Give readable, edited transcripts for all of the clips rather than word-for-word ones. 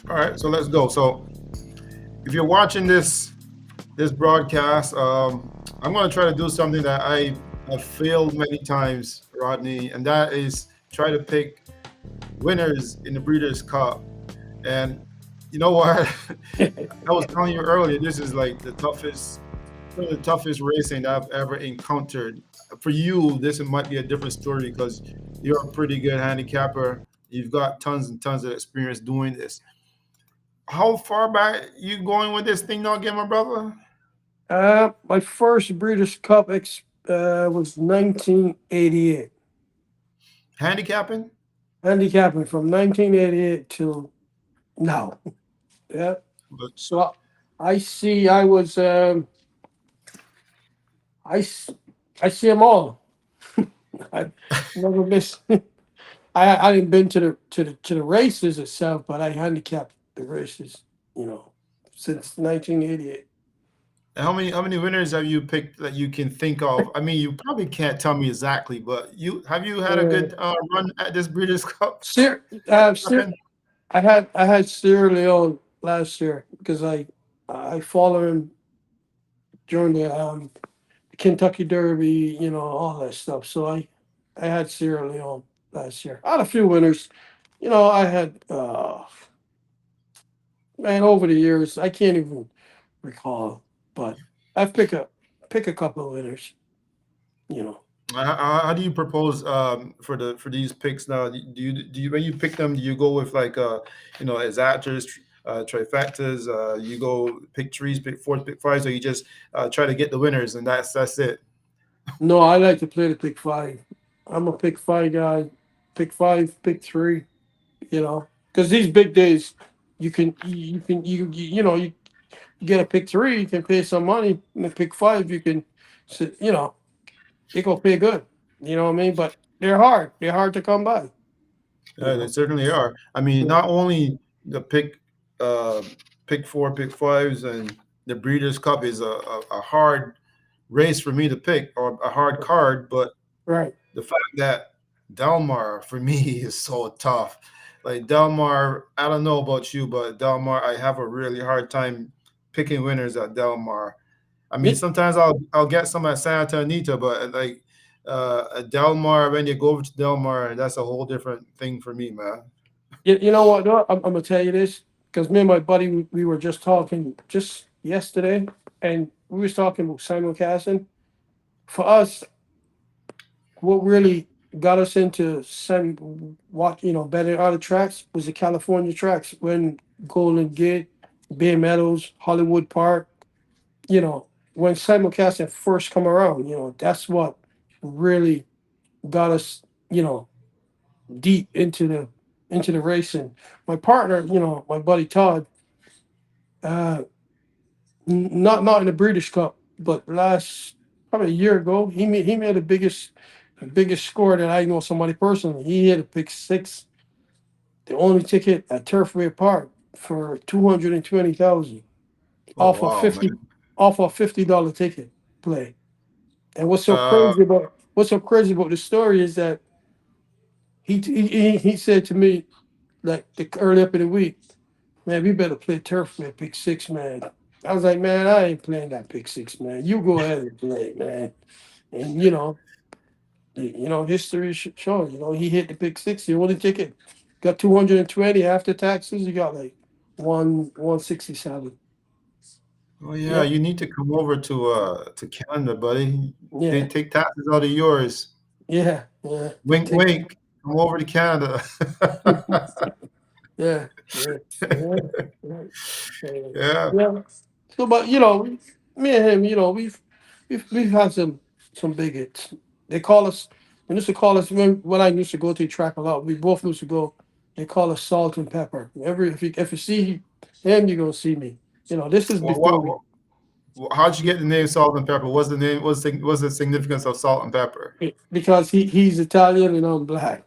All right, so let's go. So if you're watching this broadcast, I'm going to try to do something that have failed many times, Rodney, and that is try to pick winners in the Breeders' Cup. And you know what? I was telling you earlier, this is like one of the toughest racing that I've ever encountered. For you, this might be a different story because you're a pretty good handicapper. You've got tons and tons of experience doing this. How far back you going with this thing now again, my brother? My first Breeders' Cup was 1988. Handicapping? Handicapping from 1988 till now. Yeah. But So I see. I was. I s- I see them all. I never missed. I hadn't been to the races itself, but I handicapped the races. You know, since 1988. how many winners have you picked that you can think of? I mean, you probably can't tell me exactly, but you had a Uh, good run at this Breeders' Cup? Sir, Sir, I had Sierra Leone last year because I followed him during the Kentucky Derby, all that stuff. So I had Sierra Leone last year. I had a few winners. I had man over the years. I can't even recall, but I've pick a couple of winners. You know, How do you propose for these picks now? Do you when you pick them, do you go with like exactas, trifectas? You go pick threes, pick fours, pick fives, or you just try to get the winners and that's it? no, I like to play the pick five. I'm a pick five guy. Pick five, pick three. Because these big days, you get a pick three, you can pay some money. And a pick five, you can, it gonna pay good. You know what I mean? But they're hard. They're hard to come by. You They know. certainly are. I mean, Yeah. not only the uh, pick four, pick fives, and the Breeders' Cup is a hard race for me to pick or a hard card, but Right. the fact that Delmar for me is so tough. Like Delmar, I don't know about you, but Delmar, I have a really hard time picking winners at Delmar. I mean, You, sometimes I'll get some at Santa Anita, but like at Delmar, when you go over to Delmar, that's a whole different thing for me, man. you know what? Though? I'm gonna tell you this because me and my buddy we were just talking just yesterday, and we was talking about simulcasting. For us, what really got us into betting other tracks was the California tracks when Golden Gate, Bay Meadows, Hollywood Park. When simulcasting first come around, that's what really got us, deep into the racing. My partner, my buddy Todd, uh, not in the British Cup, but last probably a year ago, he made the biggest score that I know somebody personally. He had a pick six, the only ticket at Turfway Park for 220,000 Oh off a wow, fifty man. off a $50 ticket play. And Uh, what's so crazy about the story is that he said to me like early up in the week, man, we better play turf man, pick six, man. I was like, man, I ain't playing that pick six, man. You go ahead and play, man. And history shows, he hit the pick six, the only ticket. Got 220 after taxes, you got like 167. oh yeah, Yep. you need to come over to Canada, buddy. Yeah. Take taxes out of yours. Yeah. Yeah. Wink, Take wink. Come over to Canada. yeah. Yeah. Yeah. Yeah. Yeah. Yeah. So, but me and him, we've had some big hits. They call us. They used to call us when I used to go to the track a lot. We both used to go. They call us salt and pepper. If you see him, you're gonna see me. This is Well, before we how'd you get the name Salt and Pepper? What's the name? What's the significance of Salt and Pepper? because he's Italian and I'm black.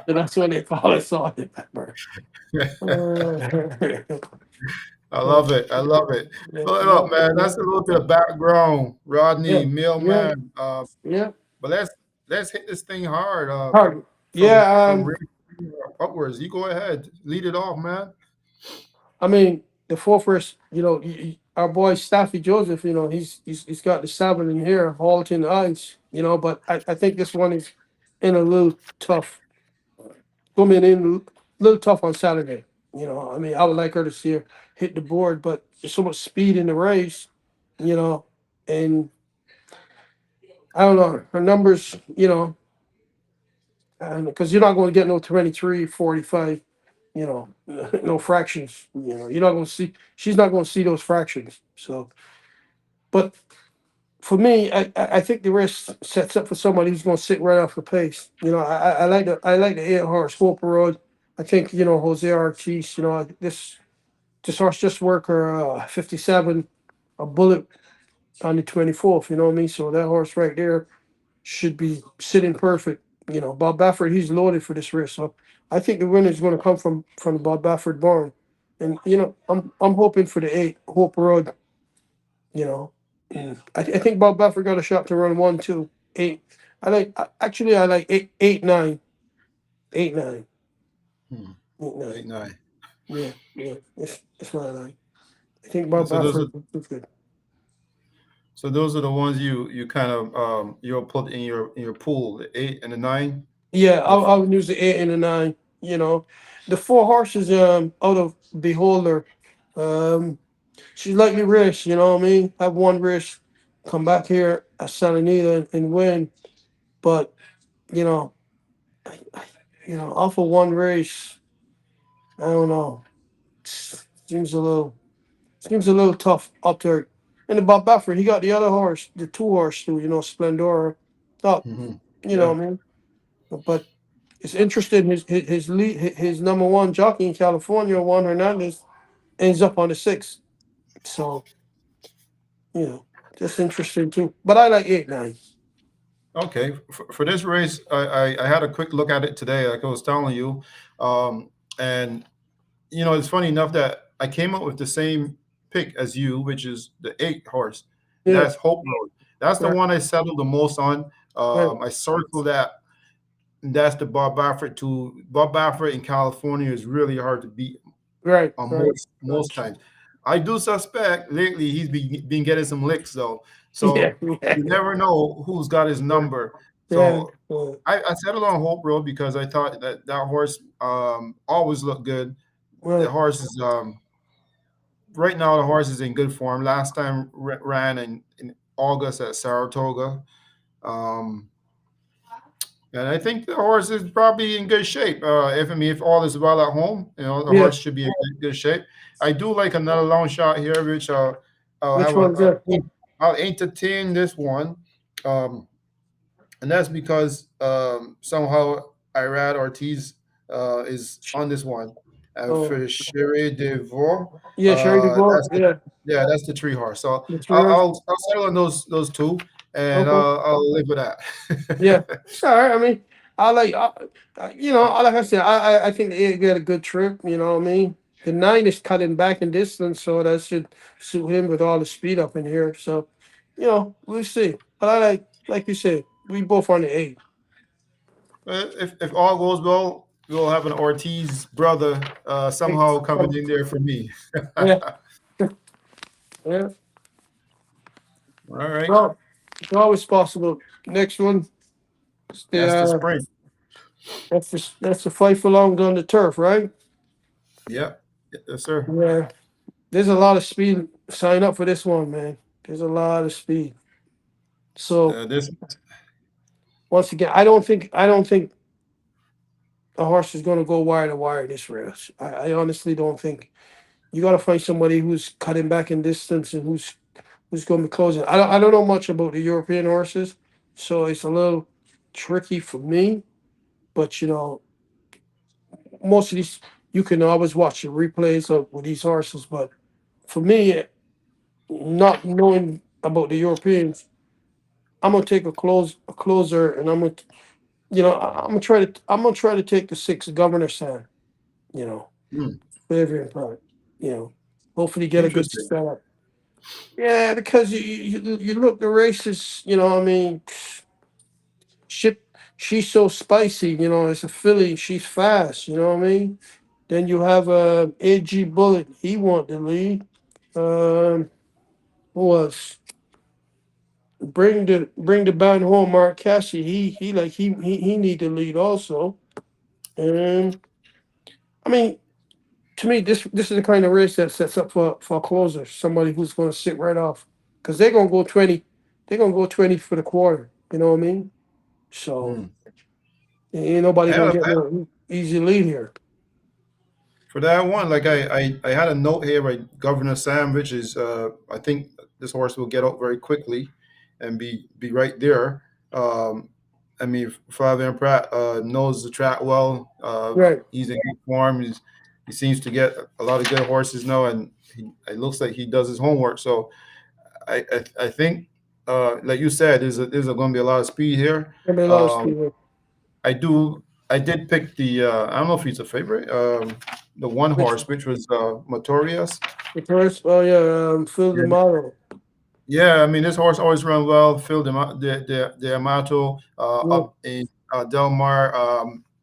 So that's why they call us salt and pepper. I love it. I love it. Well, look, man, that's a little bit of background. Rodney, Yeah, yeah, mailman. yeah. But let's hit this thing hard. Hard. From Yeah, from Rick. upwards. You go ahead, lead it off, man. I mean, the fourth race, our boy Staffy Joseph, he's got the 7 in here, halting the ice, but I think this one is in a little tough, coming in a little tough on Saturday. I mean, I would like her to see her hit the board, but there's so much speed in the race, you know, and I don't know, her numbers, and because you're not going to get no 23, 45, no fractions. You're not going to see. She's not going to see those fractions. So, but for me, I think the race sets up for somebody who's going to sit right off the pace. I like the 8 horse Hope Road. I think Jose Ortiz. This horse just worked her 57, a bullet on the 24th. You know what I mean? So that horse right there should be sitting perfect. Bob Baffert, he's loaded for this race. So I think the winner is going to come from the Bob Baffert barn. And I'm hoping for the 8 Hope Road. And I think Bob Baffert got a shot to run 1, 2, 8. I like 8, 9, 8, 9, Hmm. 8, 9. 8, 9. Yeah, yeah. It's what I like. I think Bob So those are Baffert is good. so those are the ones you kind of you'll put in your pool, the 8 and the 9. Yeah, The I would use the 8 and the 9. The 4 horses out of Beholder. Um, she's likely race. You know what I mean? Have one race, come back here at Santa Anita and win. But you know, I, I, off of one race, I don't know. Seems a little seems a little tough up there. And about Baffert, he got the other horse, the 2 horse too. Splendora. Up. hmm You know Yeah. what I mean? But it's interesting. His lead, his number one jockey in California, Juan Hernandez, ends up on the 6th. So just interesting too. But I like 8, 9. Okay. For this race, I had a quick look at it today, like I was telling you, and it's funny enough that I came up with the same pick as you, which is the 8 horse, and Yeah, that's Hope Road. That's the right, one I settled the most on. right, I circled that. And that's the Bob Baffert too. Bob Baffert in California is really hard to beat right, on right. most times. I do suspect lately he's been getting some licks though, Yeah, so yeah, you never know who's got his number. yeah, So I settled on Hope Road because I thought that horse always looked good. The right. horse is right now the horse is in good form. Last time ran in August at Saratoga. Um, and I think the horse is probably in good shape. If all is well at home, the Yeah. horse should be in good shape. I do like another long shot here, which I'll Which have one's that? I'll entertain this one, um, and that's because somehow Irad Ortiz is on this one. Oh, For Cherie de Vaux, yeah, Sherry DeVoe. that's Yeah, yeah, that's the 3 horse. So the 3 horse. I'll settle on those two, and Okay. I'll live with Yeah, that. it's all right. I mean, I like, like I said, I think they get a good trip. You know what I mean? The 9 is cutting back in distance, so that should suit him with all the speed up in here. So, we'll see. But I like you said, we both on the 8. If all goes well, we'll have an Ortiz brother Eight. somehow coming in there for me. Yeah, yeah. All right, Well, it's always possible. Next one, is that's the sprint. that's the fight for long on the turf, right? Yep, yes, sir. Yeah. There's a lot of speed. Sign up for this one, man. There's a lot of speed. So This once again, I don't think a horse is going to go wire to wire this race. I honestly don't think. You got to find somebody who's cutting back in distance and who's going to be closing. I don't know much about the European horses, so it's a little tricky for me. But most of these you can always watch the replays of with these horses. But for me, not knowing about the Europeans, I'm gonna take a closer, and I'm gonna try to take the 6 Governor San. You know, hmm, Bavarian Pride. You know, hopefully get a good interesting. setup. Yeah, because you look the races. I mean, ship she's so spicy. You know, it's a filly. She's fast. You know what I mean? Then you have AG Bullet. He want the lead. Who was bring the band home? Mark Cassie. He need the lead also. And I mean, to me, this is the kind of race that sets up for a closer, somebody who's going to sit right off, because they're going to go 20. They're going to go 20 for the quarter. You know what I mean? So Hmm. ain't nobody I going had to get a, no easy lead here. for that one, like I had a note here by Governor Sam, which is I think this horse will get out very quickly and be right there. Um, I mean, Flavien Pratt knows the track well. Right. He's in good form. He seems to get a lot of good horses now, and it looks like he does his homework. So I think, like you said, there's going to be a lot of speed here. There'll be a lot of Um, speed. I do. I did pick the. I don't know if he's a favorite. The one Which horse, which was Motorius. the first? Oh yeah, Phil the Yeah. model. Yeah, I mean this horse always run well. Phil de Amato Yeah. up in Del Mar.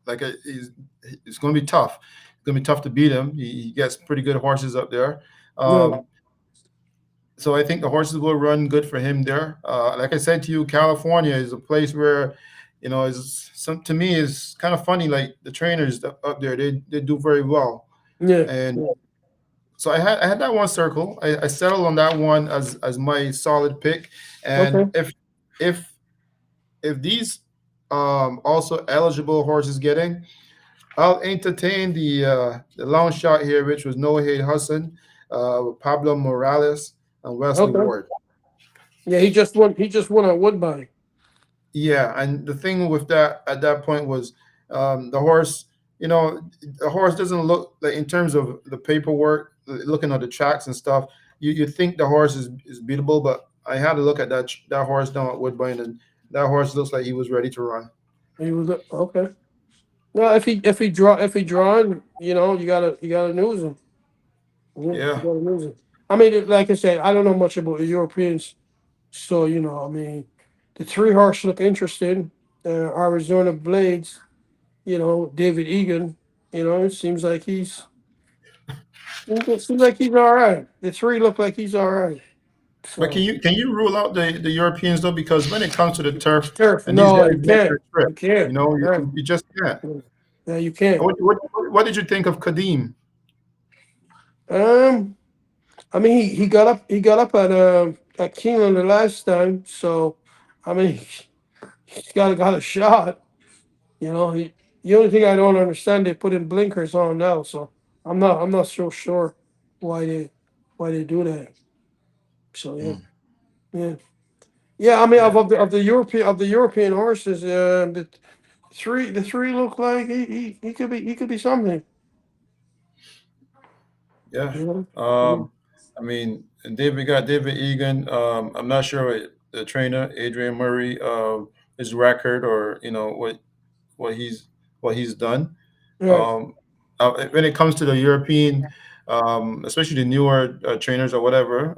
It's going to be tough. It's going to be tough to beat him. He gets pretty good horses up there. Yeah. So I think the horses will run good for him there. Like I said to you, California is a place where, is some to me is kind of funny. Like the trainers up there, they do very well. Yeah. And so I had that one circle. I settled on that one as my solid pick. And Okay. if these also eligible horses get in, I'll entertain the long shot here, which was Noah Hudson, Pablo Morales, and Wesley Okay. Ward. Yeah, he just won. He just won at Woodbine. Yeah, and the thing with that at that point was the horse. The horse doesn't look like in terms of the paperwork, looking at the tracks and stuff. You think the horse is beatable, but I had to look at that horse down at Woodbine, and that horse looks like he was ready to run. He was okay. No, if he drawing, you gotta lose him. Yeah, you Yeah, gotta lose him. I mean, like I said, I don't know much about the Europeans, so I mean, the three horse look interesting. Arizona Blades, David Egan, it seems like he's all right. The three look like he's all right. but So can you rule out the Europeans though? Because when it comes to the turf, turf, and these no, guys you make can't. their trip, You can't. Right. you just can't. Yeah, you can't. What did you think of Kadim? Um, I mean, he got up at Keeneland the last time, so I mean, he's got a shot. The only thing I don't understand, they put in blinkers on now, so I'm not so sure why they do that. So yeah, Mm, yeah, yeah. I mean, yeah, of the European horses, the three look like he could be something. yeah. You know, yeah, Um, I mean, and we got David Egan. I'm not sure what the trainer Adrian Murray his record or what he's what he's done. right, Um, when it comes to the European, especially the newer trainers or whatever,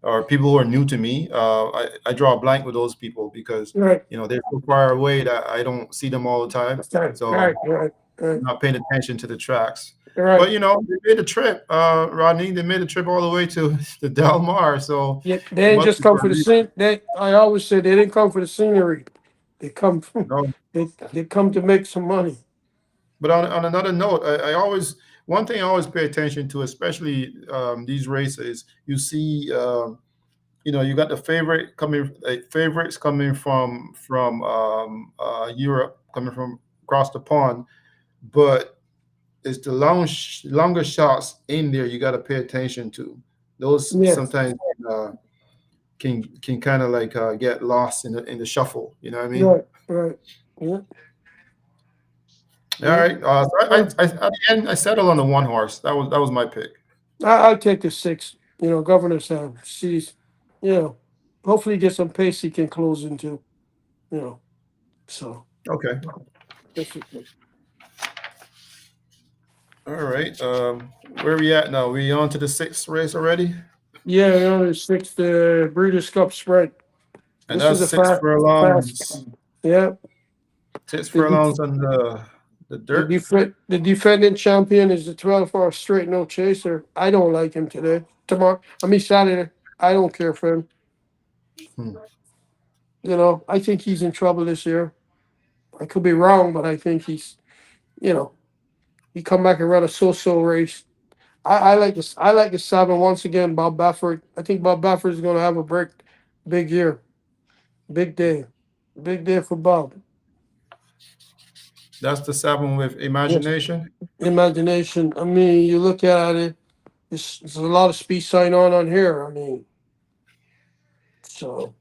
or people who are new to me, I draw a blank with those people because right, they're so far away that I don't see them all the time. right, So right, right, I'm right, not paying attention to the tracks. right. But they made a trip, Rodney. They made a trip all the way to the Del Mar, so Yeah, they it didn't must just be come for a for the reason. scene. I always say they didn't come for the scenery. They come No, they come to make some money. but on another note, I always one thing I always pay attention to, especially these races, you see, you got the favorites coming from Europe, coming from across the pond, but it's the longer shots in there you got to pay attention to. Those Yes. sometimes can kind of like get lost in the shuffle. You know what I mean? Right. Right. Yeah. All Yeah. right. So Yeah. at the end I settled on the one horse. That was my pick. I'll take the six. Governor Sam. She's, you know, hopefully get some pace he can close into. You know. So Okay. this is good. All right. Where are we at now? We on to the sixth race already, Yeah, the six, the Breeders' Cup Sprint. and This is that's a six fast. furlongs. Yeah. 6 The def- furlongs on the dirt. the defending champion is the 12-hour straight no chaser. I don't like him today. Tomorrow, I mean Saturday. I don't care for him. Hmm. I think he's in trouble this year. I could be wrong, but I think you know, he come back and run a so-so race. I like this. I like the 7 once again. Bob Baffert. I think Bob Baffert is going to have a big year, big day for Bob. That's the 7 with Yes, imagination. imagination. I mean, you look at it. There's a lot of speed sign on here. I mean, so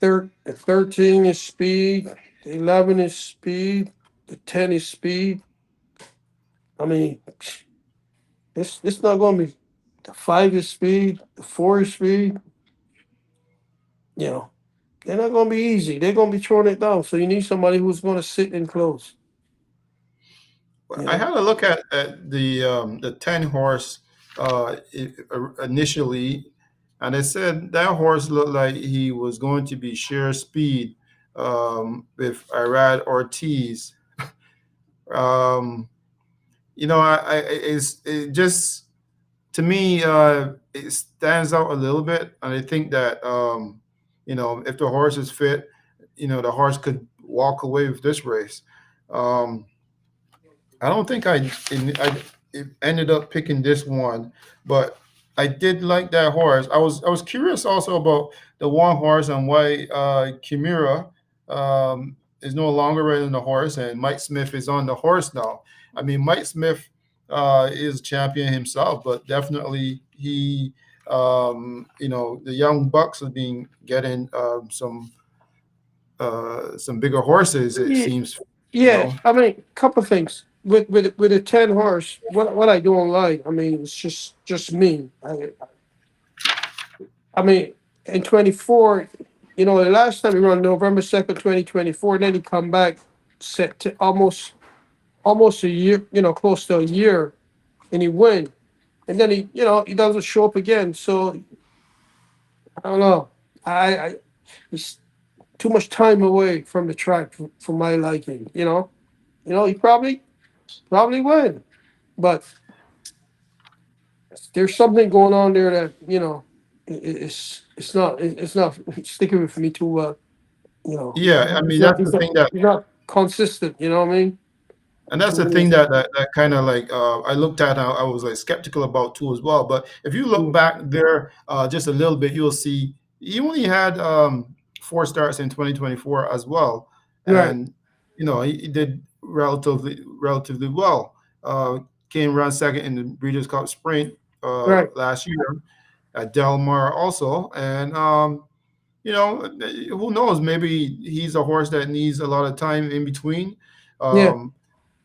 the 13 is speed, the 11 is speed, the 10 is speed. I mean, it's not going to be. The 5 is speed, the 4 is speed. You know, they're not going to be easy. They're going to be throwing it down. So you need somebody who's going to sit and close. You I know, had a look at the 10 horse initially, and it said that horse looked like he was going to be sheer speed with Irad Ortiz. Um, it just to me it stands out a little bit, and I think that if the horse is fit, the horse could walk away with this race. Um, I don't think I ended up picking this one, but I did like that horse. I was curious also about the one horse and why Kimura is no longer riding the horse and Mike Smith is on the horse now. I mean, Mike Smith is champion himself, but definitely the young bucks have been getting some bigger horses. It yeah, seems, you yeah. know. I mean, couple things with a 10 horse. What I don't like. I mean, it's just me. I mean, in 24, the last time he run November 2nd, 2024, then he come back set to almost a year, close to a year, and he win. And then he doesn't show up again. So I don't know. I he's too much time away from the track for my liking. He probably win, but there's something going on there that it's not sticking with me too well. Yeah, I mean that's the thing that He's not consistent. You know what I mean? And that's the thing that kind of like I looked at. I was like skeptical about too as well. But if you look Mm. back there just a little bit, you'll see he only had 4 starts in 2024 as well, Right, and he did relatively well. Came around second in the Breeders' Cup Sprint right, last year at Del Mar also, and who knows? Maybe he's a horse that needs a lot of time in between. yeah, Um,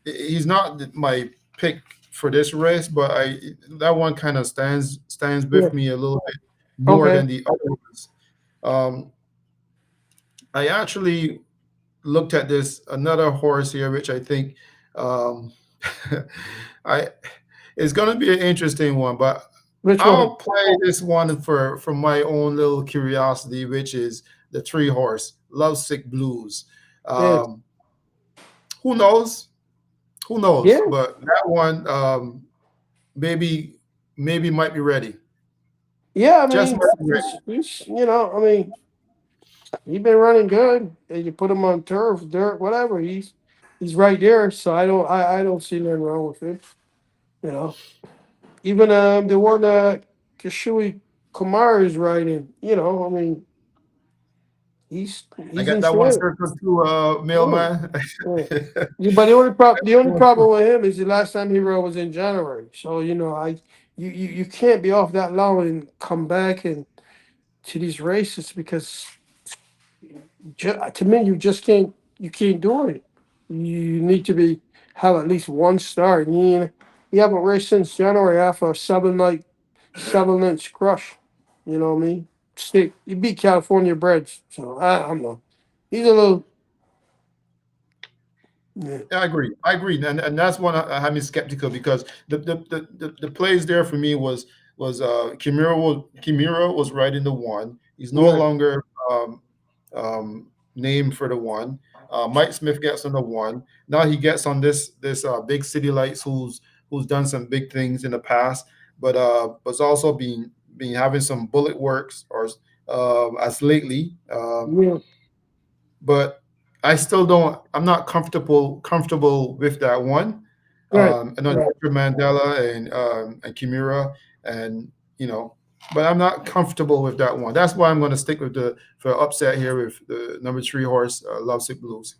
he's not my pick for this race, but I that one kind of stands yeah. with me a little bit more Okay, than the other ones. Um, I actually looked at this another horse here, which I think um, I it's going to be an interesting one, but which one? I'll play this one for my own little curiosity, which is the 3 horse Lovesick Blues. Yeah, Um, who knows? Who knows? yeah, But that one. Maybe might be ready. yeah. I Just mean, might be ready. I mean, he's been running good. And you put him on turf, dirt, whatever. He's right there. So I don't see nothing wrong with it. You know, even the one Kashui Kumar is riding. I mean, I he's got in that one shape. circled to Oh, mailman. yeah. Yeah, but the only problem with him is the last time he rode was in January. So you can't be off that long and come back and to these races because to me you can't do it. You need to have at least one start. You haven't raced since January after a 7-inch crush. You know what I mean? Stick. You beat California breds. So I'm not. He's a little. Yeah. I agree. I agree, and that's one I had me skeptical because the plays there for me was Kimura was riding the one. He's no Right. longer um, name for the one. Mike Smith gets on the one. Now he gets on this big city lights who's done some big things in the past, but was also been having some bullet works or as lately. Yeah. But I still don't. I'm not comfortable with that one. Right. I know Right. Dr. Mandela and Kimura and you know, but I'm not comfortable with that one. That's why I'm going to stick with the for upset here with the number three horse, Lovesick Blues.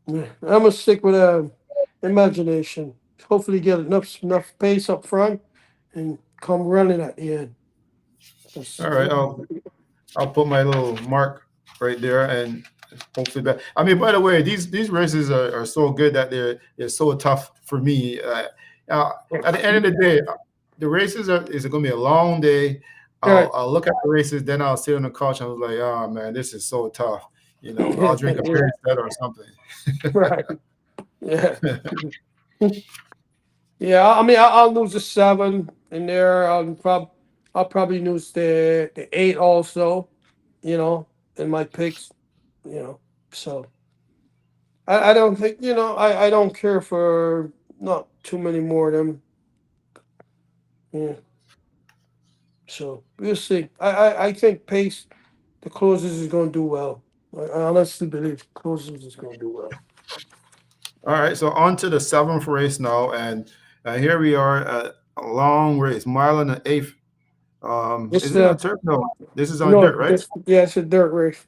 Yeah. I'm gonna stick with imagination. Hopefully, get enough pace up front and come running at the end. All 'Cause, right, I'll put my little mark right there and hopefully back. I mean, by the way, these races are so good that they're so tough for me. Uh, at the end of the day, the races are is going to be a long day. right. I'll look at the races, then I'll sit on the couch and I was like, oh man, this is so tough. You know, I'll drink a beer Yeah. instead or something. Right. Yeah. Yeah. I mean, I'll lose the seven in there. I'll probably lose the eight also. You know, in my picks. You know, so I don't think I don't care for not too many more of them. Yeah. So we'll see. I think pace the closers is going to do well. I honestly believe closers is going to do well. All right, so on to the seventh race now, and here we are at a long race, mile and an eighth. It's Is it on turf? No, this is on no, dirt, right? this yeah, it's a dirt race.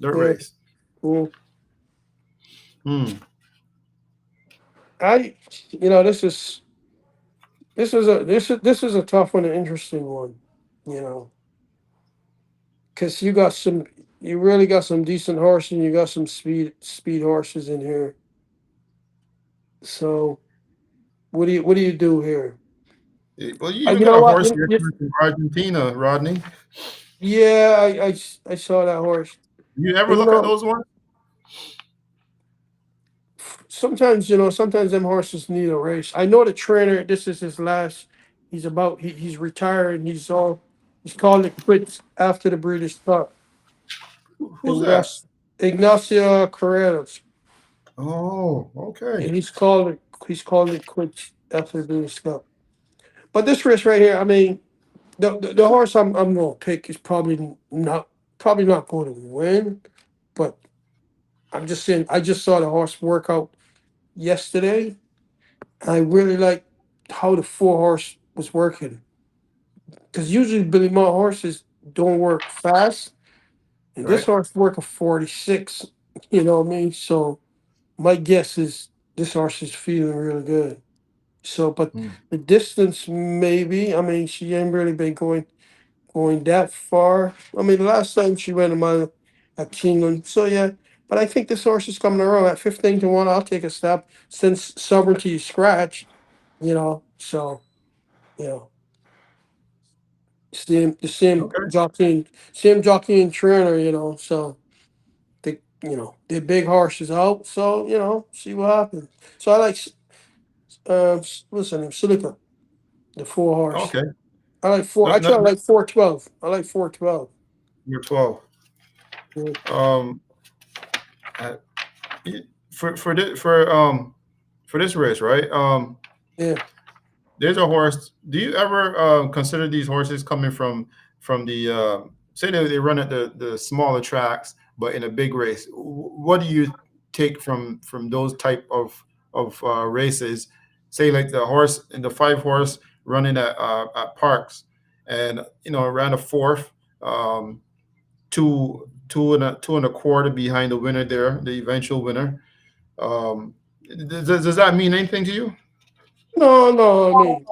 Dirt Yeah. race. Well, Hmm. I this is a tough one, an interesting one. You know, because you really got some decent horses and you got some speed horses in here. So what do you do here? Well, you even You got know a what? horse here coming from Argentina, Rodney. Yeah, I saw that horse. You ever And look at those ones? sometimes them horses need a race. I know the trainer. This is his last. He's retired. He's calling it quits after the British Cup. Who's that? Ignacio, Ignacio Carreras. Oh, And okay. he's called it quits after the British Cup. But this race right here, I mean, the horse I'm gonna pick is probably not going to win, but I'm just saying I just saw the horse work out yesterday. I really like how the four horse was working because usually Billy Mull horses don't work fast, and this Right. horse work a 46. You know what I mean? So my guess is this horse is feeling really good. So, but Hmm. the distance maybe. I mean, she ain't really been going that far. I mean, the last time she went a mile at Keeneland. So yeah, but I think this horse is coming around at 15-1. I'll take a step since Sovereignty is scratched. So you know, the same Okay. jockey and trainer. So the big horse is out. So see what happens. So I like what's her name, Silica, the four horse. Okay. I like four. No, no, Actually, I no, like 412. I like 412. you're 12. Yeah. Um, I- for this race, right? Yeah. There's a horse. Do you ever consider these horses coming from the say they run at the smaller tracks, but in a big race? What do you take from those type of races? Say like the horse and the five horse running at parks, and around the fourth, two and a quarter behind the winner there, the eventual winner. Does that mean anything to you? No, no. I mean,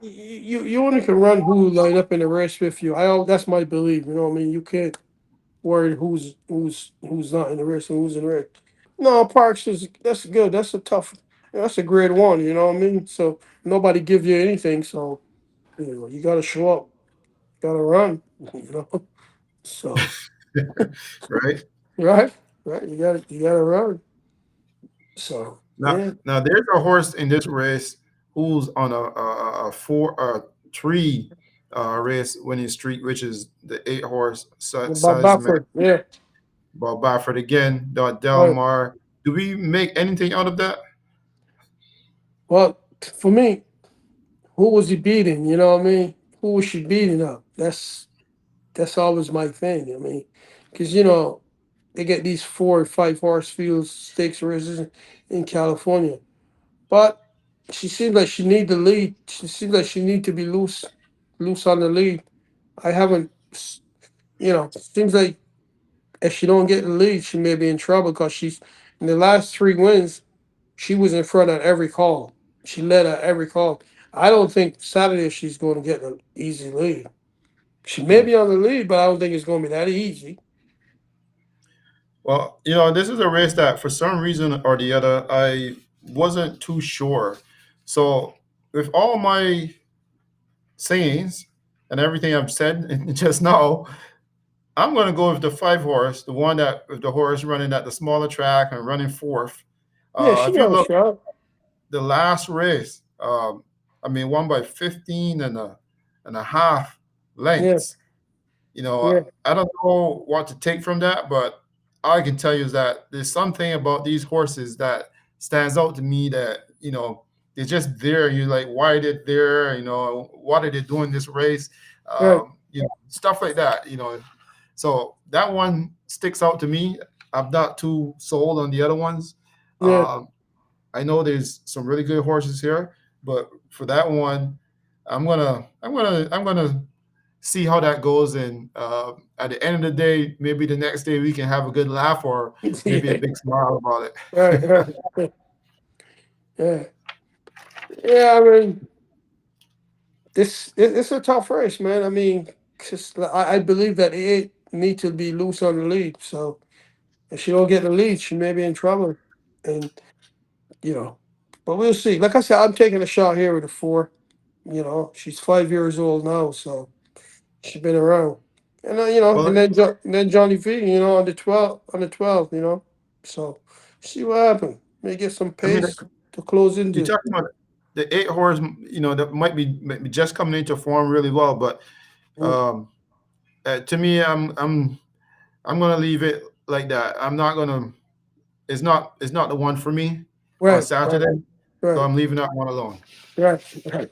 you only can run who line up in the race with you. That's my belief. You know what I mean? You can't worry who's not in the race and who's in the race. No, Parks is that's good. That's a tough. That's a grade one. You know what I mean? So nobody give you anything. So you got to show up. Got to run. You know. So Right. right, right. You got to run. So Now, yeah. now there's a horse in this race who's on a four three race winning streak, which is the eight horse About size man. Buffer. Yeah. about Baffert again, Right. Delmar. Do we make anything out of that? Well, for me, who was he beating? You know what I mean? Who was she beating up? That's always my thing. I mean, because they get these 4 or 5 horse fields, stakes races in California, but she seems like she need the lead. She seems like she need to be loose on the lead. I haven't, seems like if she don't get the lead, she may be in trouble because she's in the last 3 wins. She was in front at every call. She led at every call. I don't think Saturday she's going to get an easy lead. She may Hmm. be on the lead, but I don't think it's going to be that easy. Well, this is a race that for some reason or the other, I wasn't too sure. So, with all my sayings and everything I've said just now, I'm going to go with the 5 horse, the one that with the horse running at the smaller track and running fourth. Yeah, she If you got a look, shot. the last race, I mean, won by 15 and a half Yeah, lengths. yeah, I don't know what to take from that, but all I can tell you is that there's something about these horses that stands out to me that, they're just there. You're like, why are they there? What are they doing this race? right. Stuff like that, So that one sticks out to me. I'm not too sold on the other ones. Yeah, Um, I know there's some really good horses here, but for that one, I'm gonna see how that goes. And at the end of the day, maybe the next day we can have a good laugh or maybe a yeah, big smile about right, it. right. Yeah, yeah. I mean, it's a tough race, man. I mean, 'cause I believe that it need to be loose on the lead. So if she don't get the lead, she may be in trouble. And you know, but we'll see. Like I said, I'm taking a shot here with a 4. She's 5 years old now, so she's been around. And Well, and then Johnny V, on the 12, So see what happens. May get some I mean, pace to close you into. talked about the 8 horse, that might be just coming into form really well, but Mm. um, to me, I'm gonna leave it like that. I'm not gonna. It's not the one for me on Right, right, Saturday, so right, I'm leaving that one alone. right, right.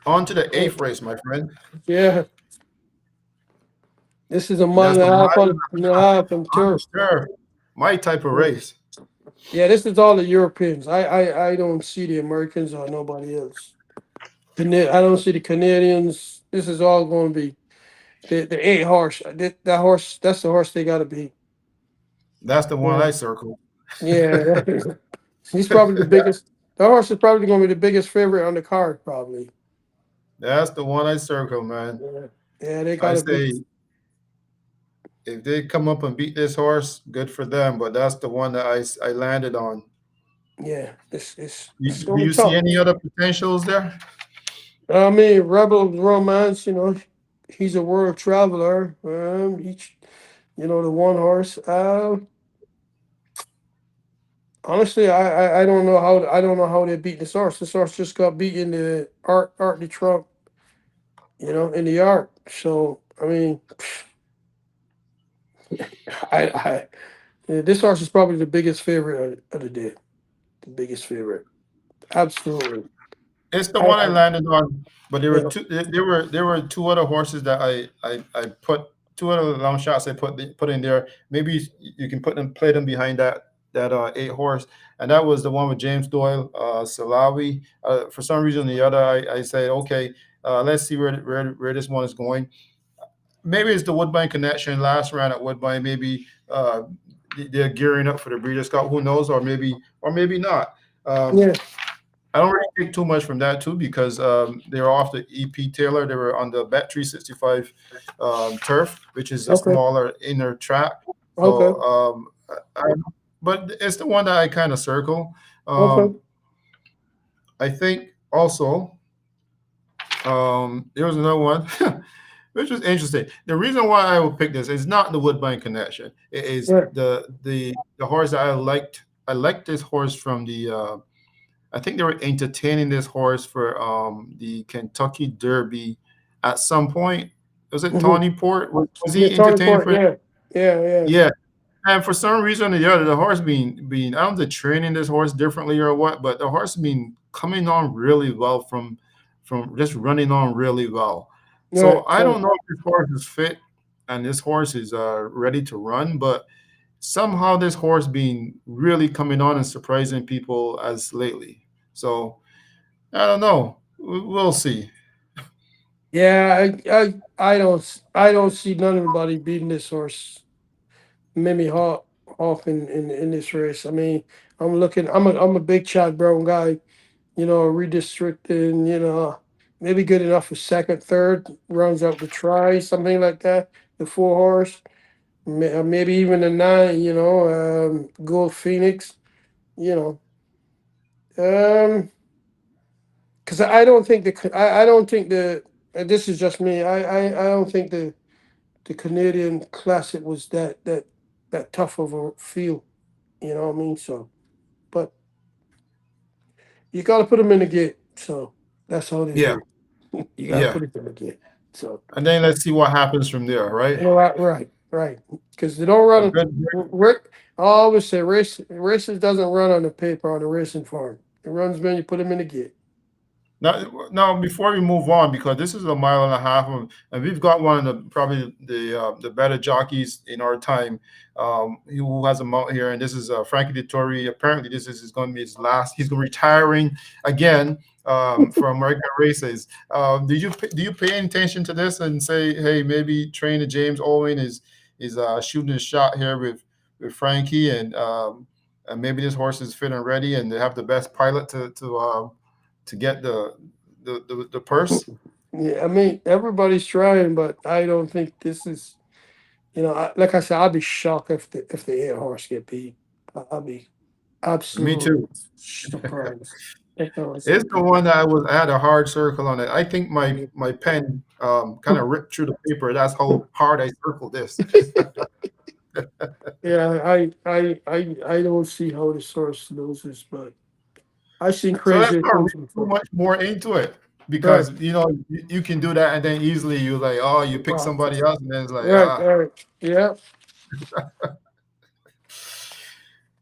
On to the Yeah, eighth race, my friend. yeah. This is a And mile that's and the a half mile and a half on on the turf. turf. My type of Yeah, race. yeah. This is all the Europeans. I don't see the Americans or nobody else. I don't see the Canadians. This is all going to be the 8 horse. That horse. That's the horse they got to be. That's the one Yeah, I circled. yeah. He's probably the biggest. The horse is probably going to be the biggest favorite on the card. Probably. That's the one I circled, man. Yeah, yeah. They got I to be. say if they come up and beat this horse, good for them. But that's the one that I landed on. Yeah, it's Do going to you be see tough. any other potentials there? I mean, Rebel Romance. He's a world traveler. The 1 horse. Honestly, I don't know how they beat this horse. This horse just got beat in the Art de Trump, in the art. So I mean, I yeah, this horse is probably the biggest favorite of the day. The biggest favorite, absolutely. It's the one I I landed on, but there were yeah, two. There were two other horses that I put two other long shots I put in there. Maybe you can play them behind that 8 horse, and that was the one with James Doyle, Salawi. For some reason or the other, I said okay, let's see where this one is going. Maybe it's the Woodbine connection. Last round at Woodbine, maybe they're gearing up for the Breeders' Cup. Who knows? Or maybe not. Um, yeah. I don't really take too much from that too because they were off the EP Taylor. They were on the Bet 365 turf, which is a Okay, smaller inner track. okay, So, but it's the one that I kind of circle. okay. Um, I think also there was another one, which was interesting. The reason why I would pick this is not the Woodbine connection. It is Yeah, the horse that I liked. I liked this horse from the I think they were entertaining this horse for the Kentucky Derby at some point. Was it Mhm. Tawny Port? Was Yeah, he Tony entertaining Port. for? Yeah, yeah, yeah. Yeah, and for some reason or the other, the horse being I don't know if they're training this horse differently or what, but the horse been coming on really well from just running on really well. So Right, I right. don't know if this horse is fit and this horse is ready to run, but somehow this horse been really coming on and surprising people as lately. So I don't know. We'll see. Yeah, I don't see none of anybody beating this horse, Mimi Hawk in this race. I mean, I'm looking. I'm a big Chad Brown guy. Redistricting. Maybe good enough for second, third, runs out the try, something like that. The 4 horse, maybe even a 9. Gold Phoenix. You because I don't think I don't think the this is just me. I don't think the Canadian Classic was that tough of a field. You know what I mean? So, but you got to put them in the gate. So that's how it Yeah, is. You got to yeah. put it in the gate. So And then let's see what happens from there, right? right, right, right. Because they don't A run. good Rick, I always say races doesn't run on the paper on the racing farm. It runs when you put them in the gate. now, before we move on, because this is a mile and a half, and we've got one of the probably the better jockeys in our time, who has a mount here, and this is Frankie Dettori. Apparently, this is going to be his last. He's going retiring again from American races. Do you pay any attention to this and say, hey, maybe train the James Owen is shooting a shot here with Frankie, and maybe this horse is fit and ready, and they have the best pilot to get the purse. Yeah, I mean everybody's trying, but I don't think this is. Like I said, I'd be shocked if the 8 horse get beat. I'd be Me absolutely too. surprised. If that was It's get the beat. one that I had a hard circle on it. I think my pen kind of ripped through the paper. That's how hard I circled this. Yeah, I don't see how the source loses, but I've seen So let's crazier not things read too before. much more into it Right, because you can do that and then easily you like, oh, you pick right, somebody else and then it's like, right, ah. right. Yeah,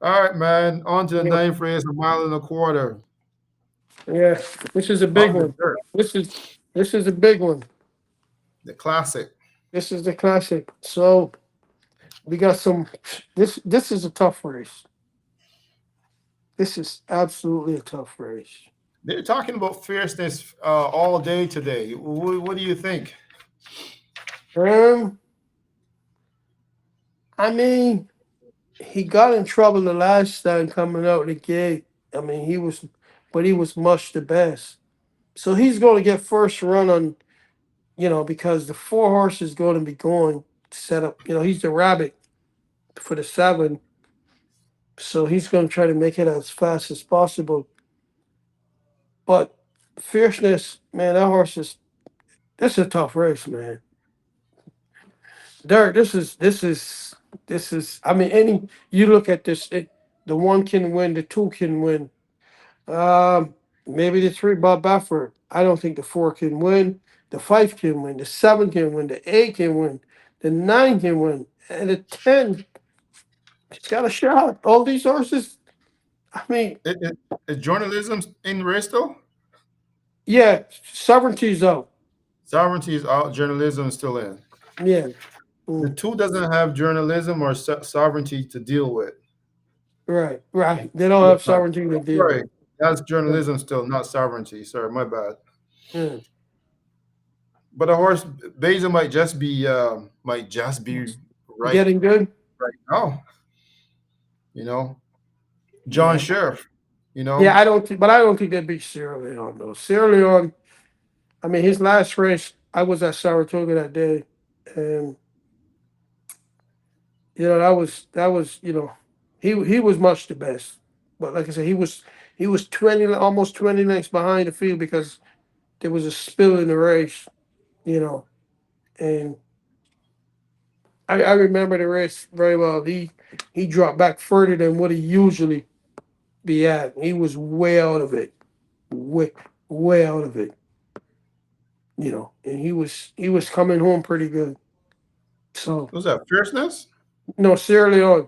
All right, man. On to the yeah, ninth race, a mile and a quarter yeah. This is a big on the one. dirt, This is a big one. the classic. This is the classic. So we got some. This is a tough race. This is absolutely a tough race. They're talking about fierceness all day today. What do you think? Um, I mean, he got in trouble the last time coming out the gate. I mean, but he was much the best. So he's going to get first run on, because the 4 horse is going to be going set up. He's the rabbit for the 7, so he's going to try to make it as fast as possible. But fierceness, man, that horse is. This is a tough race, man. Derek, this is. I mean, you look at this. The 1 can win, the 2 can win. Um, Maybe the 3 Bob Baffert. I don't think the 4 can win. The 5 can win. The 7 can win. The 8 can win. The 9 can win. And the 10, it's got a shot. All these horses. I mean, Is journalism in the race though? yeah, sovereignty's out. Sovereignty is out. Journalism is still in. Yeah. The Mm, two doesn't have journalism or sovereignty to deal with. right, right. They don't Yeah, have sovereignty to deal right. with. That's Right. journalism still, not sovereignty. Sorry, my bad. Yeah. But a horse Basil might just be right Getting good? right now. You know, John Yeah. Sheriff. You Yeah, know, I don't think they'd beat Sierra Leone though. Sierra Leone, I mean, his last race, I was at Saratoga that day, and that was he was much the best. But like I said, he was 20, almost 20 lengths behind the field because there was a spill in the race, you know. And I remember the race very well. He dropped back further than what he usually be at. He was way out of it, way out of it. and he was coming home pretty good. So Who's that? Fierceness? no, Sierra Leone.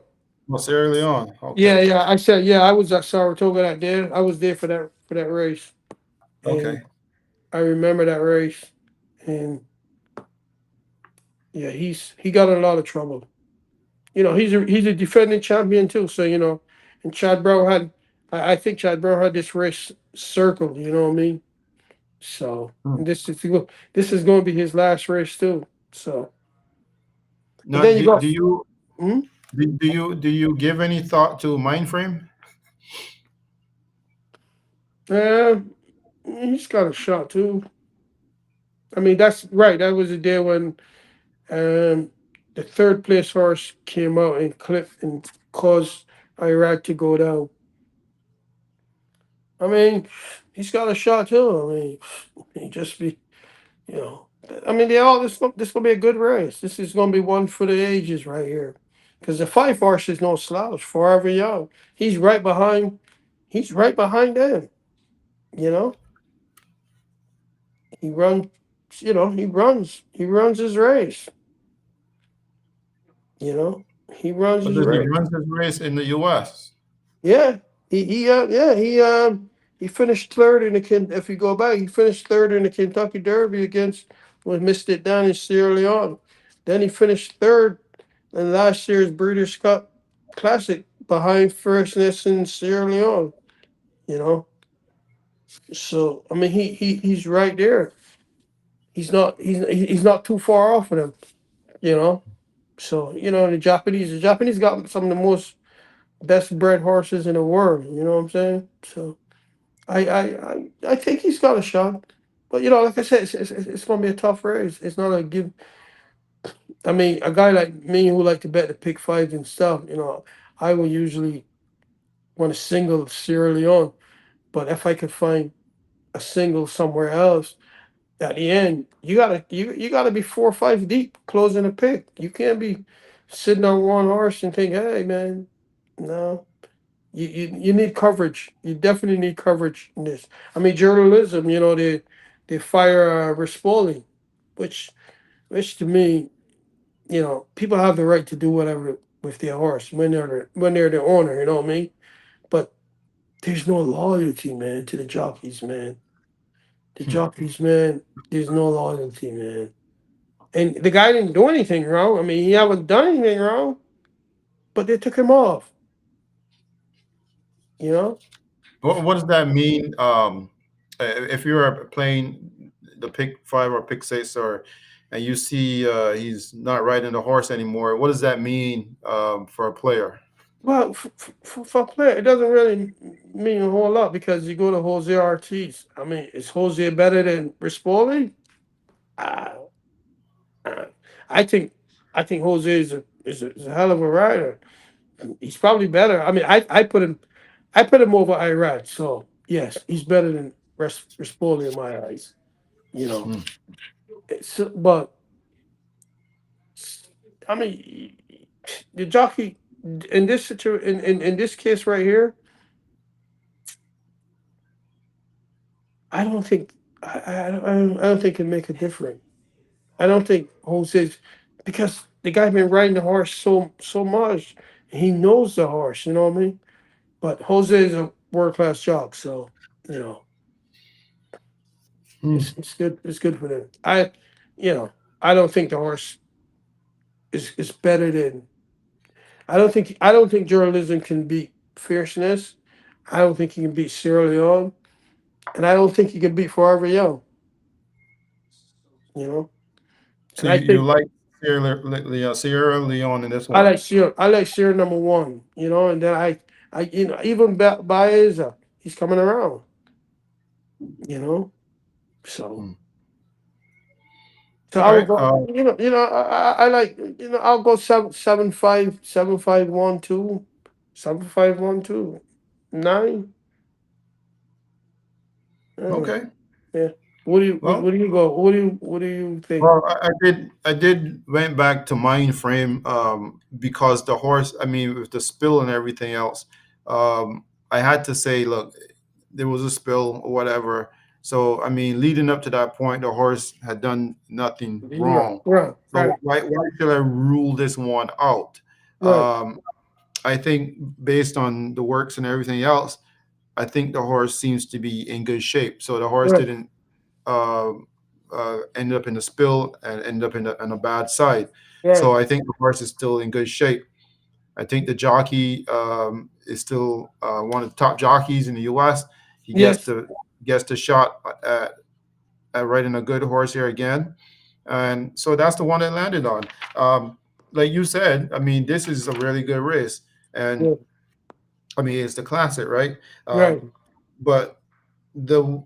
Oh, Sierra Leone. Yeah, Okay. yeah. I said, yeah, I was at Saratoga that day. I was there for that race, and Okay. I remember that race. And yeah, he got in a lot of trouble. He's a defending champion too. So and Chad Brown had, I think Chad Brown had this race circled. You know what I mean? So Hmm. and this is going to be his last race too. So and Now, then you got. do you Hmm? do you give any thought to mind frame? Uh, he's got a shot too. I mean, that's right. That was the day when Um, the third place horse came out and clipped and caused Iraq to go down. I mean, he's got a shot too. I mean, he just be, you know. I mean, they all this gonna be a good race. This is gonna be one for the ages right here, because the five horse is no slouch. Forever Young, he's right behind. He's right behind them. You know, he runs. He runs his race. He runs But his does he race. run his race in the U.S.? Yeah, he finished third in the if you go back, he finished third in the Kentucky Derby against when missed it down in Sierra Leone. Then he finished third in last year's Breeders' Cup Classic behind Firstness in Sierra Leone. You know, so I mean he's right there. He's not too far off of him. You know, so the Japanese got some of the most best bred horses in the world. You know what I'm saying? So. I think he's got a shot, but like I said, it's going to be a tough race. It's not a give. I mean, a guy like me who like to bet the pick fives and stuff, I will usually want a single of Sierra Leone. But if I could find a single somewhere else, at the end, you gotta be 4 or 5 deep closing a pick. You can't be sitting on one horse and think, hey man, no. You need coverage. You definitely need coverage in this. I mean, journalism. They fire Rispoli, which which to me, people have the right to do whatever with their horse when they're the owner. You know what I mean? But there's no loyalty, man, to the jockeys, man. The Hmm. jockeys, man. There's no loyalty, man. And the guy didn't do anything wrong. I mean, he haven't done anything wrong, but they took him off. You know? What does that mean? If you're playing the pick five or pick six, and you see he's not riding the horse anymore, what does that mean for a player? Well, for player, it doesn't really mean a whole lot because you go to Jose Ortiz. I mean, is Jose better than Rispoli? Uh, uh, I think I think Jose is a hell of a rider. He's probably better. I mean, I put him over Irad. So yes, he's better than Rispoli in my eyes. You know, Hmm. but I mean, the jockey in this in this case right here, I don't think I don't think it make a difference. I don't think Jose's because the guy been riding the horse so much. He knows the horse, you know what I mean? But Jose is a world class jock, so you know Hmm. it's good. It's good for them. You know, I don't think the horse is better than. I don't think journalism can beat fierceness. I don't think he can beat Sierra Leone, and I don't think he can beat Forever Young. You know, So and I you think like Sierra Leone in this I one? like Sierra. I like Sierra number one. And then even Baeza, he's coming around. You know, so Hmm. so All I would right. go. I like. I'll go 7-5, 7-5-1-2, 7-5-1-2, 9. Uh, Okay. yeah. What do you Well, what do you go? What do you think? I did went back to mind frame because the horse. I mean, with the spill and everything else, I had to say, look, there was a spill or whatever. So I mean, leading up to that point, the horse had done nothing Right, wrong. right, So right, why should I rule this one out? right. Um, I think based on the works and everything else, I think the horse seems to be in good shape. So the horse Right, didn't uh, end up in the spill and end up in a bad side. right. So I think the horse is still in good shape. I think the jockey is still one of the top jockeys in the U.S. He Yes, gets the shot at riding a good horse here again, and so that's the one that landed on. Um, like you said, I mean, this is a really good race, and yeah, I mean, it's the classic, right? right. But the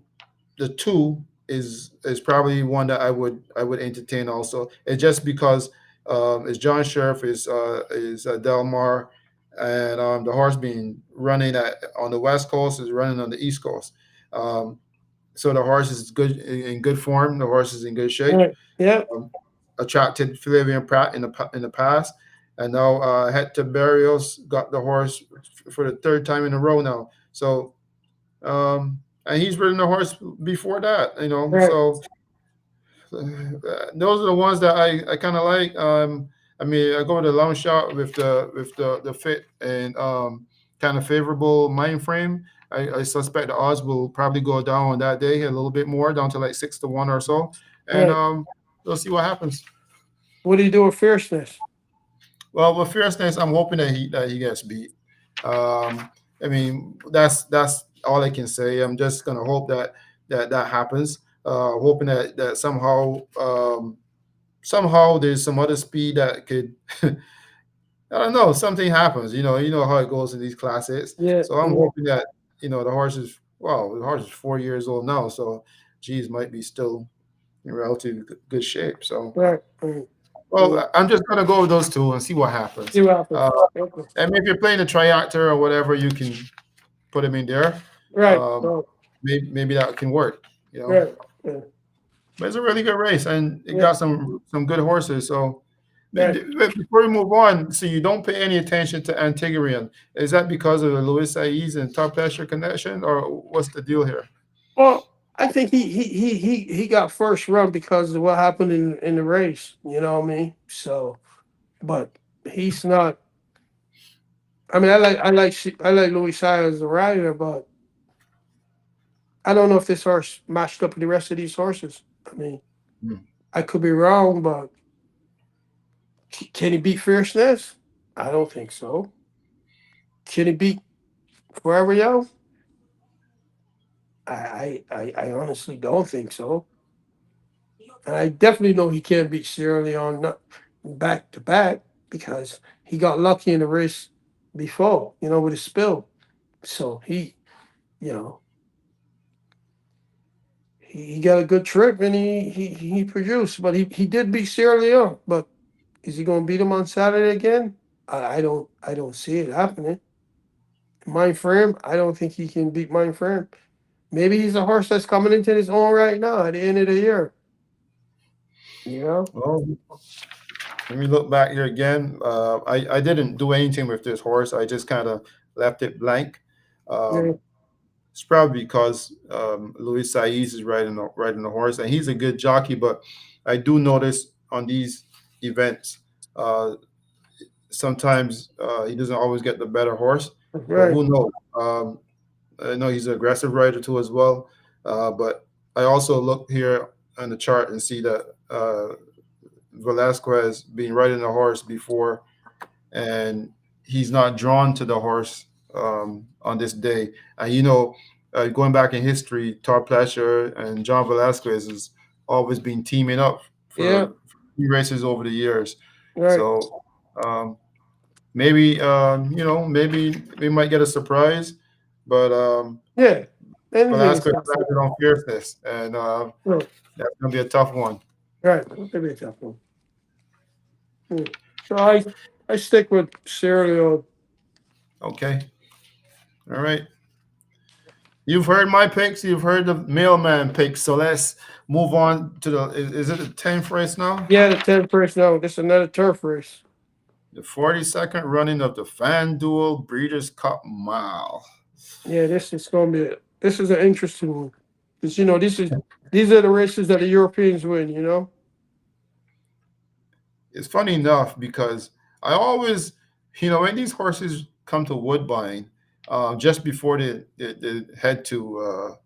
the two is probably one that I would entertain also. It's just because it's John Sheriff is Delmar, and the horse being running on the west coast is running on the east coast. Um, so the horse is good in good form. The horse is in good shape. Right. Yeah, Um, Attracted Flavian Pratt in the past, and now Hector Barrios got the horse for the third time in a row now. So and he's ridden the horse before that, right. So those are the ones that I kind of like. I mean, I go with the long shot with the fit and kind of favorable mind frame. I suspect the odds will probably go down on that day a little bit more, down to like 6-1 or so, and Right. we'll see what happens. What do you do with fierceness? Well, with fierceness, I'm hoping that he gets beat. I mean, that's all I can say. I'm just gonna hope that happens. Hoping that somehow there's some other speed that could I don't know, something happens. You know how it goes in these classes. Yeah, So I'm yeah. hoping that the horse is 4 years old now, so geez, might be still in relatively good shape. So Right, right. Yeah. well, I'm just gonna go with those two and see what happens. See what happens. Uh, Okay. and if you're playing a triactor or whatever, you can put him in there. Right, Um, right, maybe that can work. right. Yeah, But it's a really good race, and it yeah, got some good horses. So right. before we move on, so you don't pay any attention to Antigrian. Is that because of the Louis Saiz and top pressure connection, or what's the deal here? Well, I think he got first run because of what happened in the race. You know what I mean? So, but he's not. I mean, I like Louis Sire as a rider, but I don't know if this horse matched up with the rest of these horses. I mean, Hmm. I could be wrong, but can he beat Fierceness? I don't think so. Can he beat Forever Young? I honestly don't think so. And I definitely know he can't beat Sierra Leone back to back because he got lucky in the race before, with his spill. So you know, he got a good trip and he produced, but he did beat Sierra Leone. But is he going to beat him on Saturday again? I don't see it happening. Mind frame, I don't think he can beat Mind frame. Maybe he's a horse that's coming into his own right now at the end of the year. You know? Well, let me look back here again. I didn't do anything with this horse. I just kind of left it blank. Yeah, Um, it's probably because Luis Saiz is riding the horse, and he's a good jockey. But I do notice on these events, uh, sometimes he doesn't always get the better horse. But right. who knows? I know he's an aggressive rider too as well. But I also look here on the chart and see that Velasquez been riding the horse before, and he's not drawn to the horse on this day. And going back in history, Todd Pletcher and John Velasquez has always been teaming up Yeah, for few races over the years. right. So um, maybe we might get a surprise, but Yeah. Anything is Velasquez possible. landed on fierceness, and Right. that's gonna be a tough one. Right. Maybe a tough one. Hmm. So I stick with Sierra Leone. Okay, all right. You've heard my picks. You've heard the mailman picks. So let's move on to is it the 10th race now? Yeah, the 10th race. No, this is another turf race. The 42nd running of the FanDuel Breeders' Cup Mile. Yeah, this is an interesting one. Because these are the races that the Europeans win. It's funny enough because I always, when these horses come to Woodbine, just before they head to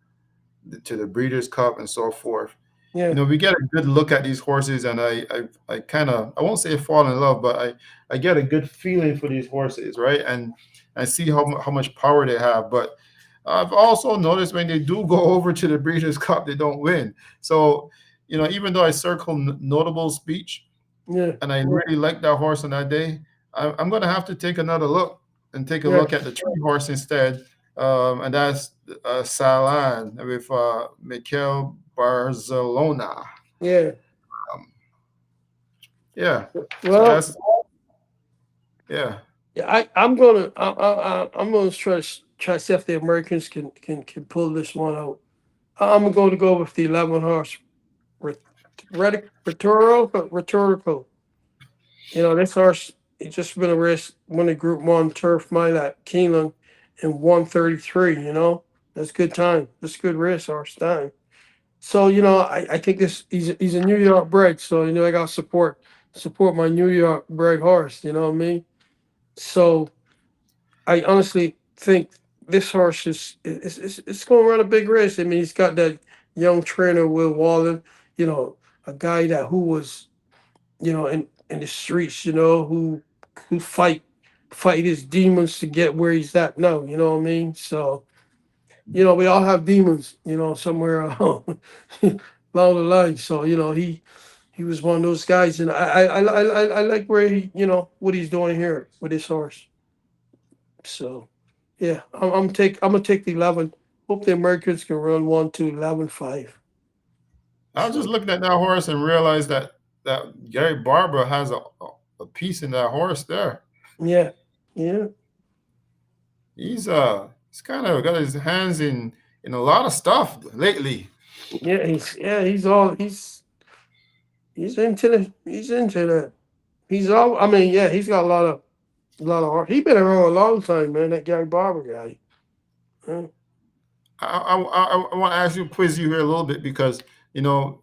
the Breeders' Cup and so forth, Yeah, we get a good look at these horses, and I kind of, I won't say fall in love, but I get a good feeling for these horses, right? And I see how much power they have. But I've also noticed when they do go over to the Breeders' Cup, they don't win. So, even though I circle notable speech, yeah, and I really like that horse on that day, I'm going to have to take another look and take a yeah, look at the tree horse instead. And that's Salan with Mikel Barcelona. yeah. Um, yeah. So Well, that's, yeah. yeah, I'm gonna try to see if the Americans can pull this one out. I'm going to go with the 11 horse rhetorical. This horse, he just been a race, won a Group One Turf Mile at Keeneland in 1:33. That's good time. That's good race horse time. So I think this he's a New York bred. So I got to support my New York bred horse. You know what I mean? So I honestly think this horse it's going to run a big race. I mean, he's got that young trainer Will Wallen. You know, a guy that who was in the streets. Who fight his demons to get where he's at now. You know what I mean? So we all have demons. Somewhere along along the line. So he was one of those guys, and I like where what he's doing here with his horse. So, yeah, I'm gonna take the 11. Hope the Americans can run 1 2 11 5. I was just So looking at that horse and realized that Gary Barber has a piece in that horse there. yeah, yeah, He's kind of got his hands in a lot of stuff lately. he's into that. He's all I mean, yeah, he's got a lot of heart. He's been around a long time, man. That Gary Barber guy. Huh? I want to ask you, quiz you here a little bit because you know,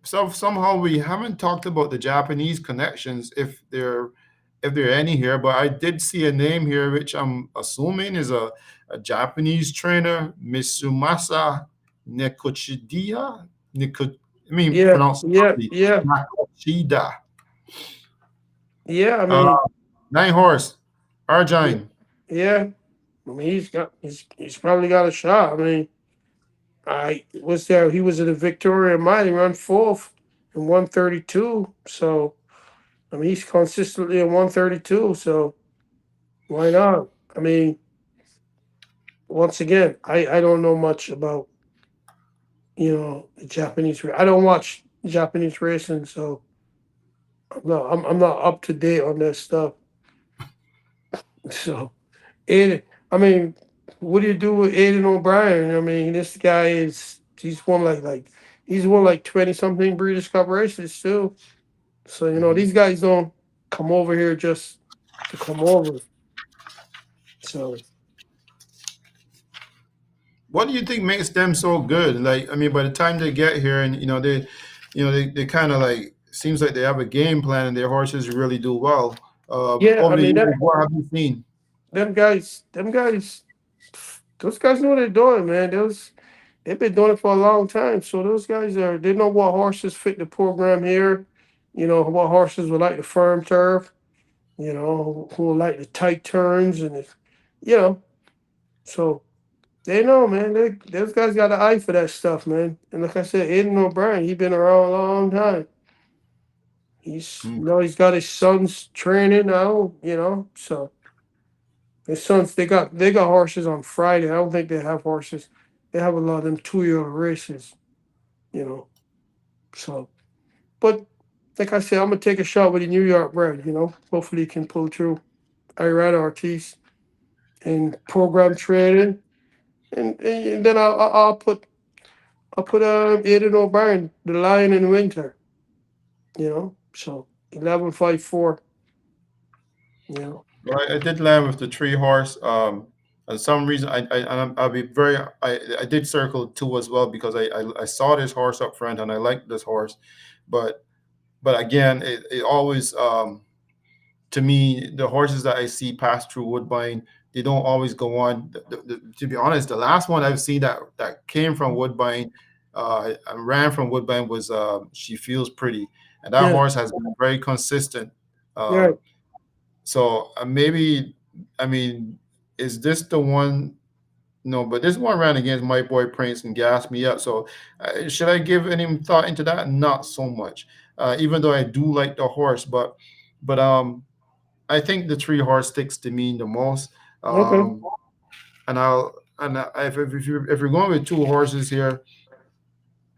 somehow we haven't talked about the Japanese connections if there are any here. But I did see a name here, which I'm assuming is a Japanese trainer, Mitsumasa Nekochidia. Neko, I mean, Yeah, pronounced yeah, properly, yeah, Nakochida. yeah. I Uh, mean, Nine horse, yeah, Argine. yeah. I mean, he's probably got a shot. I mean, I was there. He was in the Victoria Mile. He run fourth in 1:32. So I mean, he's consistently in 1:32. So why not? I mean, once again, I don't know much about the Japanese. I don't watch Japanese racing, so I'm not up to date on that stuff. So and I mean, what do you do with Aiden O'Brien? I mean, this guy he's won like 20 something Breeders' Cup races too. So Mhm. these guys don't come over here just to come over. So What do you think makes them so good? Like, I mean, by the time they get here, and they kind of like seems like they have a game plan, and their horses really do well. yeah, Over I the mean years, what have you seen? them guys, those guys know what they're doing, man. They've been doing it for a long time. So those guys they know what horses fit the program here. What horses would like the firm turf. Who will like the tight turns you know. So they know, man. Those guys got an eye for that stuff, man. And like I said, Aiden O'Brien, he been around a long time. Mm. He's got his sons training now. So his sons, they got horses on Friday. I don't think they have horses. They have a lot of them 2 year races. You know, so but like I said, I'm gonna take a shot with the New York bred. Hopefully he can pull through. Irad Ortiz and program training, and then I'll put Aiden O'Brien, the Lion in Winter. So 11-5-4. You know, Well, I did land with the tree horse. Some reason I'll be very I did circle two as well because I saw this horse up front and I liked this horse, but again it always to me the horses that I see pass through Woodbine, they don't always go on. To be honest, the last one I've seen that came from Woodbine, and ran from Woodbine was She Feels Pretty, and that Yeah, horse has been very consistent. yeah. Um, so maybe, I mean, is this the one? No, but this one ran against my boy Prince and gassed me up. So should I give any thought into that? Not so much. Even though I do like the horse, but I think the three horse sticks to me the most. Okay. Um, if you're going with two horses here,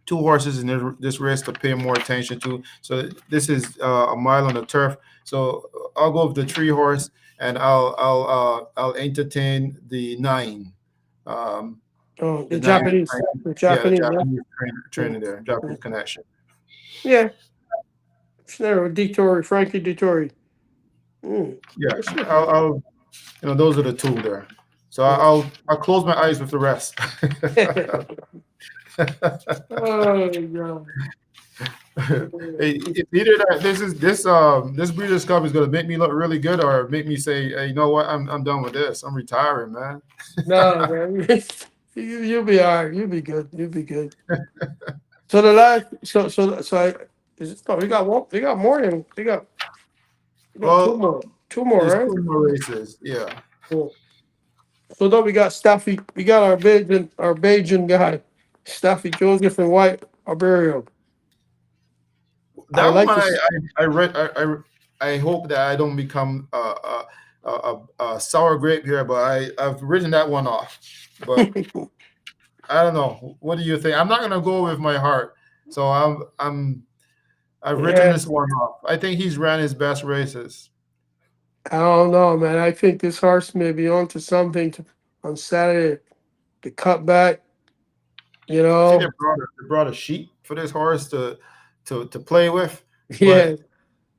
two horses in this race to pay more attention to. So this is a mile on the turf. So I'll go with the three horse, and I'll entertain the nine. Um, Oh, the nine, The yeah, the Japanese, yeah. Japanese Yeah. trainer there, Japanese connection. Yeah. Snare, Dettori, Frankie Dettori. Mm. Yeah, That's good. I'll those are the two there. So Yeah. I'll close my eyes with the rest. Oh, God. It's either that this Breeders' Cup is going to make me look really good or make me say, hey, you know what, I'm done with this. I'm retiring, man. No, man. You'll be all right. You'll be good. You'll be good. So the last, no, we got one. We got more than we got Well, two more, there's right? two more races. Yeah, Cool. So then we got Staffy. We got our Bajan guy, Staffy Joseph and White Arberio. I would that like one to. I read. I hope that I don't become a sour grape here, but I've written that one off. But I don't know. What do you think? I'm not gonna go with my heart. So I've written Yeah, this one off. I think he's ran his best races. I don't know, man. I think this horse may be on to something on Saturday to cut back. You I think know, they brought a sheep for this horse to play with, yeah, but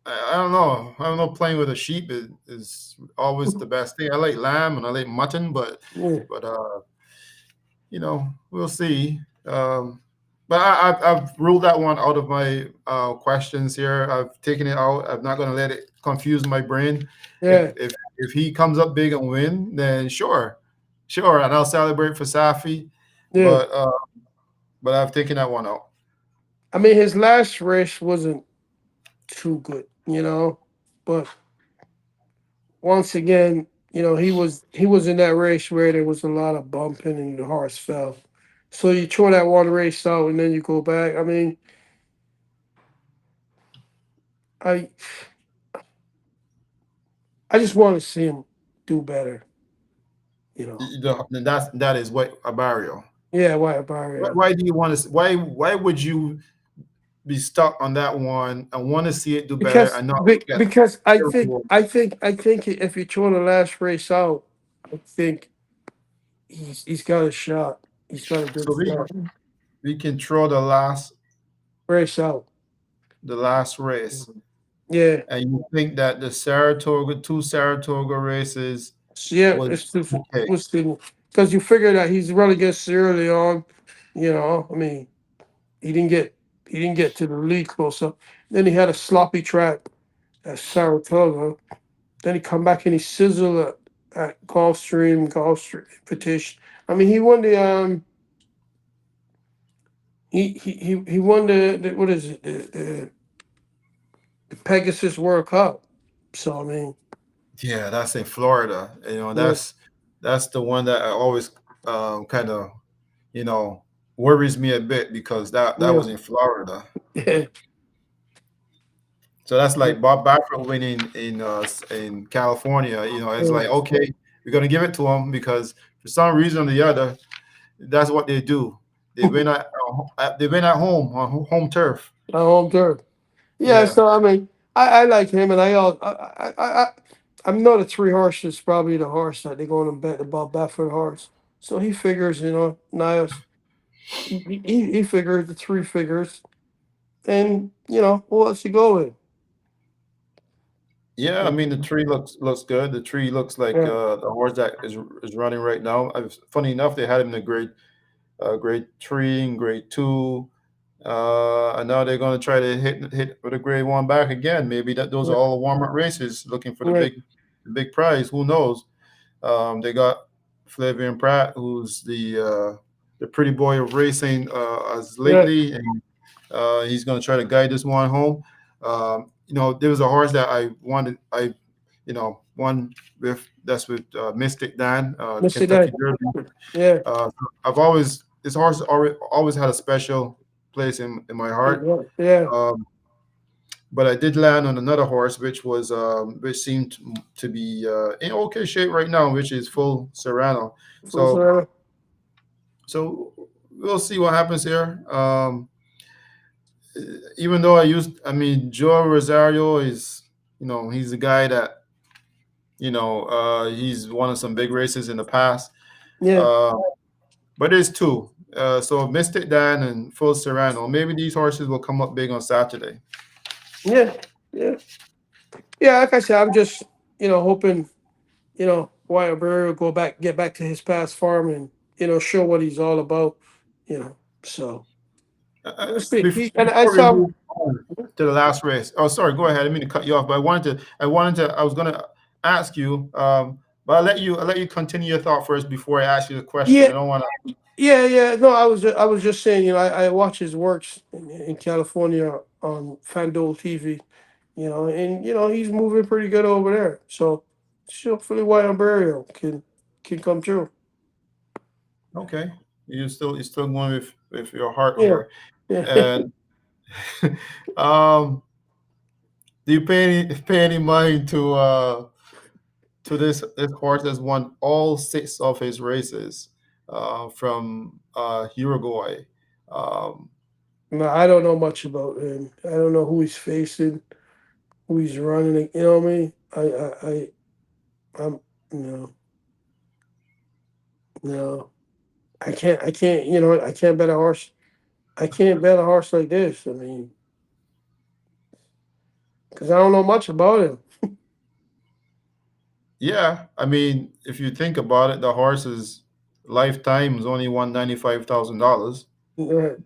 I don't know. I don't know. Playing with a sheep is always the best thing. I like lamb and I like mutton, yeah, but we'll see. But I've ruled that one out of my questions here. I've taken it out. I'm not going to let it confuse my brain. yeah, If he comes up big and win, then sure, and I'll celebrate for Safi. yeah. But I've taken that one out. I mean, his last race wasn't too good, you know, but once again, he was in that race where there was a lot of bumping and the horse fell. So you throw that one race out and then you go back. I mean, I I just want to see him do better, you know. That is what a barrier. Yeah, White Barrier. Why do you want to? Why would you be stuck on that one and want to see it do better and not look at Because I think Liverpool? if you throw the last race out, I think he's got a shot. He's got a good So shot. we can throw Race out. the last race, Yeah. and you think that the Saratoga races So yeah, was it's just okay. was because you figure that he's really good early on. I mean, he didn't get he didn't get to the lead close up. Then he had a sloppy track at Saratoga. Then he come back and he sizzled at Gulfstream Petition. I mean, he won he won the what is it the Pegasus World Cup. So I mean, Yeah, that's in Florida. yeah, That's the one that I always kind of you know worries me a bit because that yeah, was in Florida. yeah, So that's like Bob Baffert winning in California. It's yeah. like okay, we're gonna give it to him because for some reason or the other, that's what they do. They win at home on home turf. Home turf. Yeah, Yeah, so I mean, I like him, and I know the three horses is probably the horse that they're going to bet the Bob Baffert horse. So he figures, Niles, he figures the three figures, and who else you go with? Yeah, I mean the tree looks good. The tree looks like Yeah, the horse that is running right now. Funny enough, they had him in the grade three and grade two, and now they're going to try to hit with a grade one back again. Maybe that those are yeah, all warm up races, looking for right. the big prize. Who knows? They got Flavian Pratt, who's the pretty boy of racing as Yeah, lately, and he's going to try to guide this one home. There was a horse that I wanted. One with that's with Mystic Dan, the Mr. Day. Kentucky Derby. Yeah, I've always this horse always had a special place in my heart. yeah, yeah. Um, but I did land on another horse, which seemed to be in okay shape right now, which is Full Serrano. Full So Sail. so we'll see what happens here. Even though I mean, Joe Rosario is, he's a guy that, he's won some big races in the past. Yeah, Uh, but there's two. So Mystic Dan and Full Serrano. Maybe these horses will come up big on Saturday. yeah, yeah, yeah. Like I said, I'm just hoping Wyatt Burr will get back to his past form and show what he's all about. You know, so we'll see. I Before we saw. move on to the last race. Oh, sorry. Go ahead. I didn't mean to cut you off, but I was going to ask you, but I'll let you continue your thought first before I ask you the question. Yeah, I don't want yeah, yeah. No, I was just saying. I watch his works in California on FanDuel TV. And he's moving pretty good over there. So hopefully Wyatt Burr can come true. to. Okay. You're still going with your heart Yeah, here, yeah. and um, do you pay any mind to this horse that's won all six of his races from Uruguay. Um, No, I don't know much about him. I don't know who he's facing, who he's running. You know what I mean? I'm no, no. I can't. I can't bet a horse. I can't bet a horse like this. I mean, because I don't know much about him. yeah, I mean, if you think about it, the horse's lifetime is only $195,000. Right.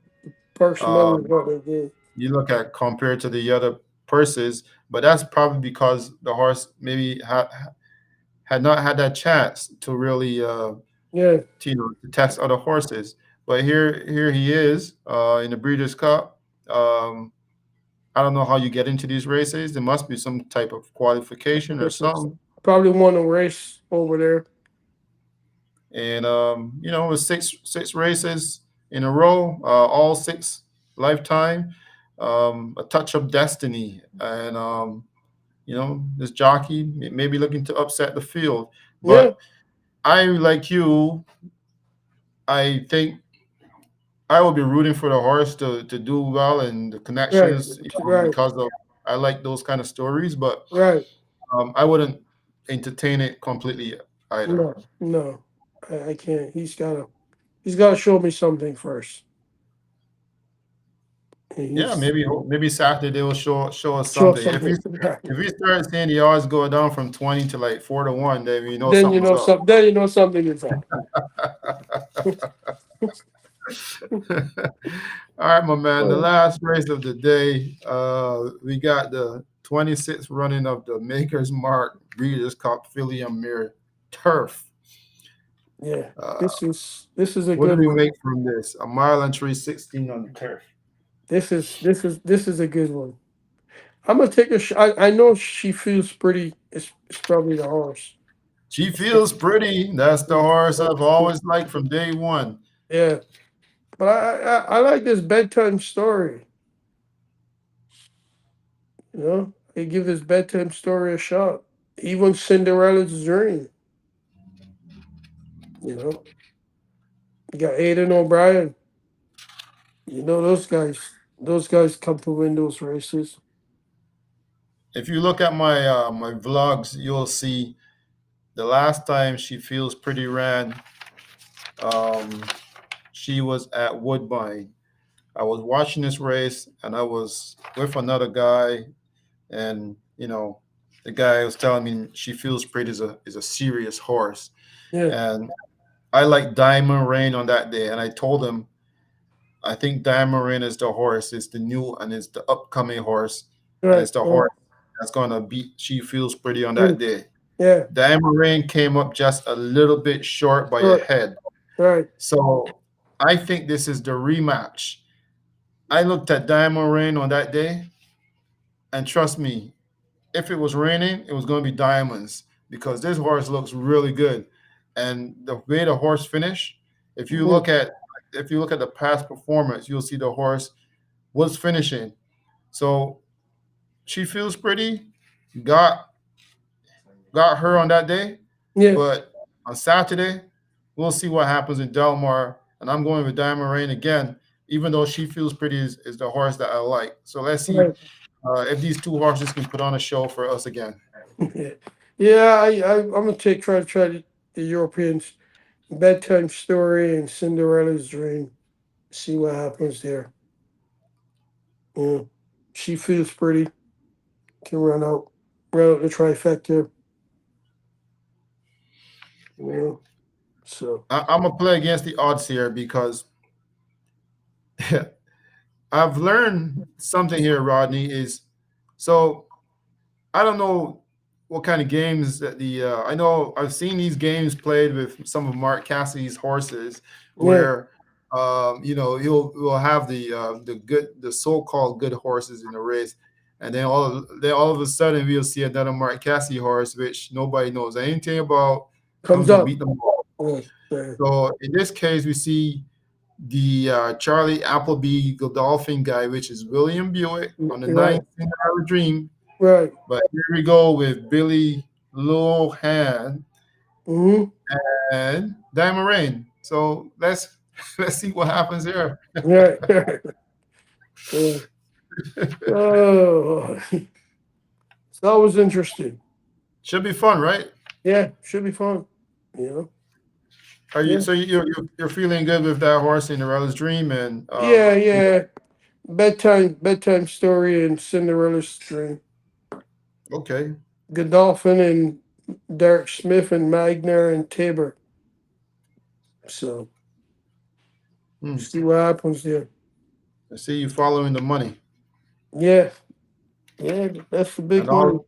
Purse money is Um, what they did. you look at compared to the other purses, but that's probably because the horse maybe had not had that chance to really Yeah. to test other horses. But here he is in the Breeders' Cup. Um, I don't know how you get into these races. There must be some type of qualification or something. Probably won a race over there. And it was six races in a row, all six lifetime. A touch of destiny, and this jockey may be looking to upset the field. Yeah. But I, like you, I think I will be rooting for the horse to do well and the Right. connections, Right. because of I like those kind of stories. But Right. I wouldn't entertain it completely either. No. No. I can't. He's gotta show me something first. And Yeah, he's maybe Saturday they will show us show something. something. If we start seeing the odds go down from 20 to like 4-1, then we know Then you something's know up. something. Then you know something is up. All right, my man. The Oh, last race of the day, we got the 26th running of the Maker's Mark Breeders' Cup Philly Amir Turf. yeah. Uh, This is a what do good we one. make from this? A mile and 316 on the turf. This is a good one. I'm gonna take a shot. I know she feels pretty. It's probably the horse. She feels pretty. That's the horse I've always liked from day one. Yeah, but I like this bedtime story. I give this bedtime story a shot. Even Cinderella's dream. You know, you got Aiden O'Brien. Those guys. Those guys come to win those races. If you look at my vlogs, you'll see the last time She Feels Pretty ran, um, she was at Woodbine. I was watching this race and I was with another guy, and the guy was telling me She Feels Pretty is a serious horse, Yeah. and I like Diamond Rain on that day, and I told him I think Diamond Rain is the horse, it's the new and it's the upcoming horse, and Right. it's the Right. horse that's gonna beat She Feels Pretty on that Mm, day. yeah. Diamond Rain came up just a little bit short by a Right. head, Right. so I think this is the rematch. I looked at Diamond Rain on that day, and trust me, if it was raining, it was going to be diamonds because this horse looks really good, and the way the horse finished, if you Mhm. look at if you look at the past performance, you'll see the horse was finishing. So She Feels Pretty, got got her on that day, Yeah. but on Saturday, we'll see what happens in Delmar, and I'm going with Diamond Rain again, even though She Feels Pretty is the horse that I like. So let's see Right. if these two horses can put on a show for us again. Yeah. Yeah. I'm gonna try the Europeans bedtime story and Cinderella's dream. See what happens there. Yeah. She feels pretty. Can run out the trifecta. Yeah. So I'm gonna play against the odds here because I've learned something here, Rodney. Is so I don't know what kind of games that the I know I've seen these games played with some of Mark Cassidy's horses, yeah, where he'll have the so-called good horses in the race, and then all of a sudden we'll see another Mark Cassidy horse which nobody knows anything about comes comes and up. beat them all. Yeah. Yeah. So in this case, we see the Charlie Appleby Godolphin guy, which is William Buick on the You're ninth right. Cinderella Dream. Right. But here we go with Billy Lohan Mm-hmm. and Diamond Rain. So let's see what happens here. Right. Yeah. Oh, so that was interesting. Should be fun, right? Yeah, should be fun. You know. Are you Yeah. so you're feeling good with that horse Cinderella's Dream and Yeah. Yeah. Bedtime story and Cinderella's dream. okay. Godolphin and Derek Smith and Magner and Tabor. So Hmm. see what happens there. I see you following the money. Yeah. Yeah. That's the And big money.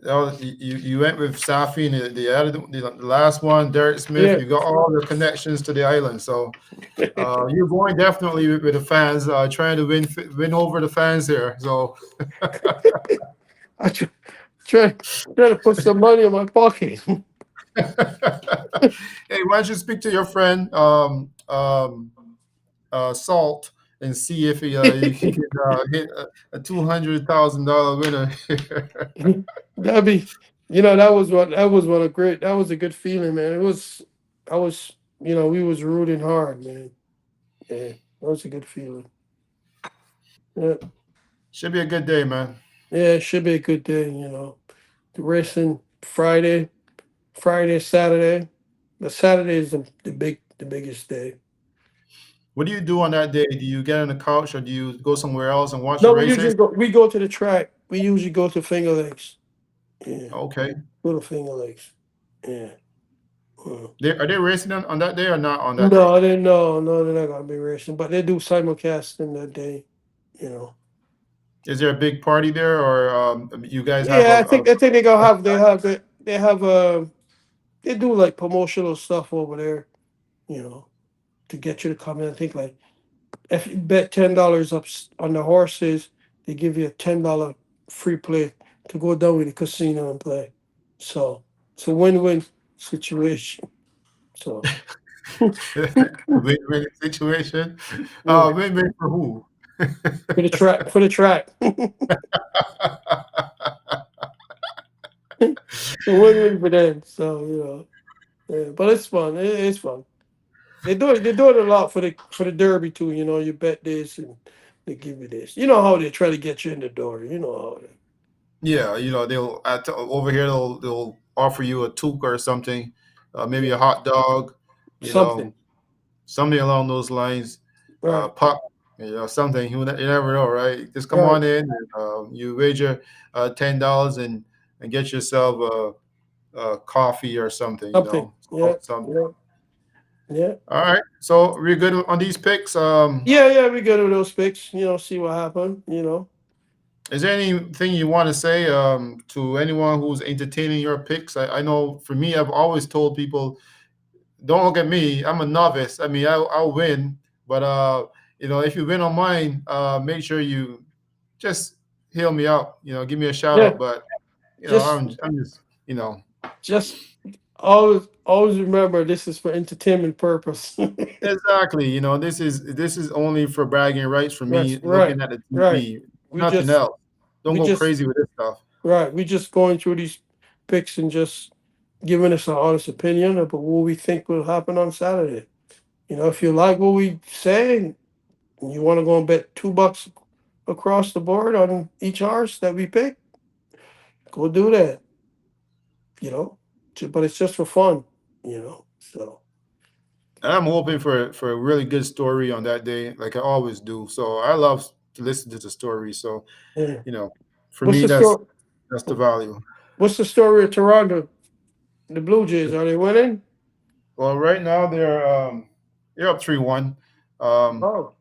you went with Safi and the last one, Derek Smith. Yeah. You got all the connections to the island. So you're going definitely with the fans, trying to win over the fans here. So I try, try to put some money in my pocket. hey, why don't you speak to your friend Salt and see if he can hit a $200,000 winner. That'd be, that was a good feeling, man. I was, we was rooting hard, man. Yeah, that was a good feeling. Yeah, Should be a good day, man. yeah, it should be a good day, The racing Friday, Saturday. The Saturday is the biggest day. What do you do on that day? Do you get on the couch or do you go somewhere else and watch the No, we usually races? go to the track. We usually go to Finger Lakes. Yeah, Okay. go to Finger Lakes. Yeah. Mm. Are they racing on that day or not on that day? No, no, they're not gonna be racing, but they do simulcasting that day. You know. Is there a big party there or you guys have Yeah, a I think they do like promotional stuff over there. You know, to get you to come in. I think like if you bet $10 on the horses, they give you a $10 free play to go down with the casino and play. So it's a win-win situation. So win-win situation? yeah, Win-win for who? for the track, a win-win for them. So yeah, but it's fun. It's fun. They do it a lot for the Derby too. You bet this and they give you this. You know how they try to get you in the door. You know how they Yeah, they'll over here they'll offer you a toque or something, maybe a hot dog, you something. know, something along those lines, Right, pup, something. You never know, right? Just come right, on in, and, you wager $10, and and get yourself a coffee or something. Something. Yeah, Something. yeah, yeah. All right. So we're good on these picks. Yeah, yeah, we go to those picks, see what happened, Is there anything you want to say to anyone who's entertaining your picks? I know for me, I've always told people, don't look at me. I'm a novice. I mean, I'll win, but if you win on mine, make sure you just hail me out. Give me a shout Yeah, out. But just I'm just just always remember this is for entertainment purpose. exactly. This is only for bragging rights for Yes, me right, looking at the right. TV. We Nothing just else. Don't we go just crazy with this stuff. right. We just going through these picks and just giving us an honest opinion about what we think will happen on Saturday. If you like what we say and you want to go and bet $2 across the board on each horse that we pick, go do that. But it's just for fun. So And I'm hoping for a really good story on that day, like I always do. So I love to listen to the story. So yeah. you know, for What's me, the that's story? that's the value. What's the story of Toronto? The Blue Jays, are they winning? Well, right now they're up 3-1, Oh,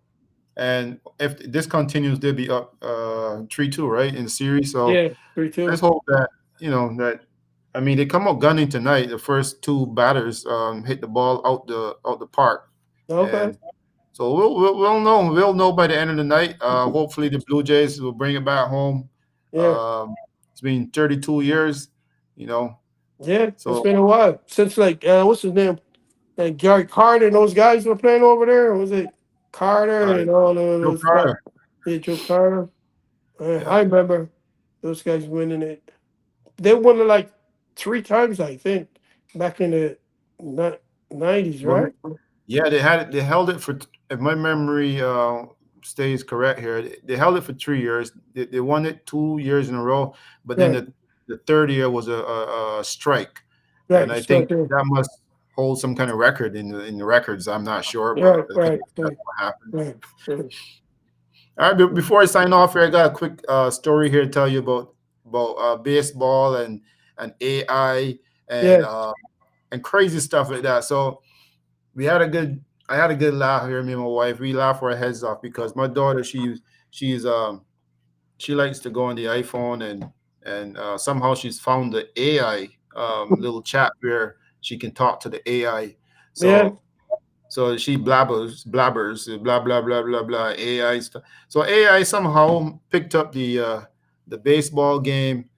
and if this continues, they'll be up 3-2, right, in the series. So yeah, 3-2. let's hope that that. I mean, they come out gunning tonight. The first two batters hit the ball out the park, Okay. and so we'll know by the end of the night. Hopefully, the Blue Jays will bring it back home. Yeah, Um, it's been 32 years, you know. yeah. It's So been a while since what's his name? Like Gary Carter and those guys were playing over there. Or was it Carter uh, and all of Joe those guys? Carter, Yeah, Joe Carter. yeah. I remember those guys winning it. They won it like 3 times, I think, back in the '90s, Well, right? yeah, they held it for, if my memory stays correct here, they held it for 3 years. They won it 2 years in a row, but then Right, the third year was a strike, and right. I Straight think there. that must hold some kind of record in the records. I'm not sure, but Right, I think right, that's right, what happened. right, right. All right, before I sign off here, I got a quick story here to tell you about baseball and AI and Yeah. uh, and crazy stuff like that. So we had a good I had a good laugh here, me and my wife. We laughed our heads off because my daughter, she likes to go on the iPhone, and somehow she's found the AI little chat where she can talk to the AI. Yeah. So she blabbers, blah blah blah blah blah, AI stuff. So AI somehow picked up the baseball game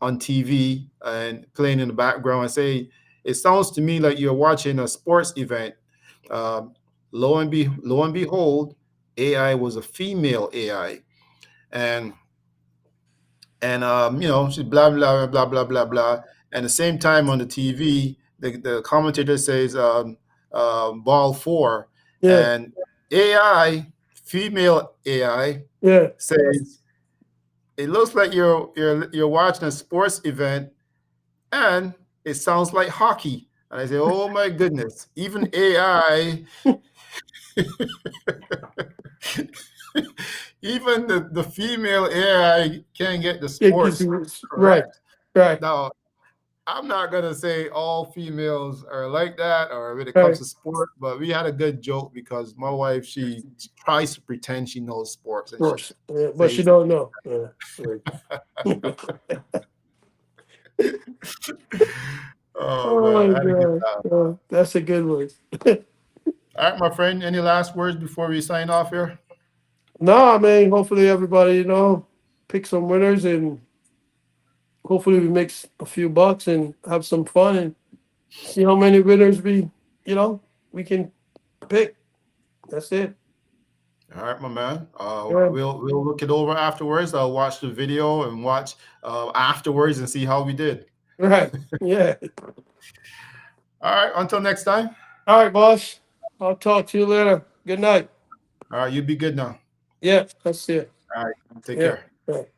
on TV and playing in the background and say, it sounds to me like you're watching a sports event. Um, lo and behold, AI was a female AI, and she's blah blah blah blah blah blah. And the same time on the TV, the commentator says ball four, Yeah. and AI, female AI, Yeah. says it looks like you're watching a sports event, and it sounds like hockey. And I say, oh my goodness, even AI, even the female AI can't get the It gives sports you right. correct. Right. Now, I'm not gonna say all females are like that or when it comes Right. to sport, but we had a good joke because my wife, she tries to pretend she knows sports Of and she course. Yeah, but she says, don't know. Yeah. Right. oh Oh man, my I had a good god. time. That's a good one. All right, my friend, any last words before we sign off here? No, I mean, hopefully everybody, pick some winners and hopefully we make a few bucks and have some fun and see how many winners you know, we can pick. That's it. All right, my man. Yeah. We'll look it over afterwards. I'll watch the video and watch afterwards and see how we did. Right. Yeah. All right, until next time. All right, boss. I'll talk to you later. Good night. All right, you be good now. Yeah, that's it. All right, take Yeah. care. Right.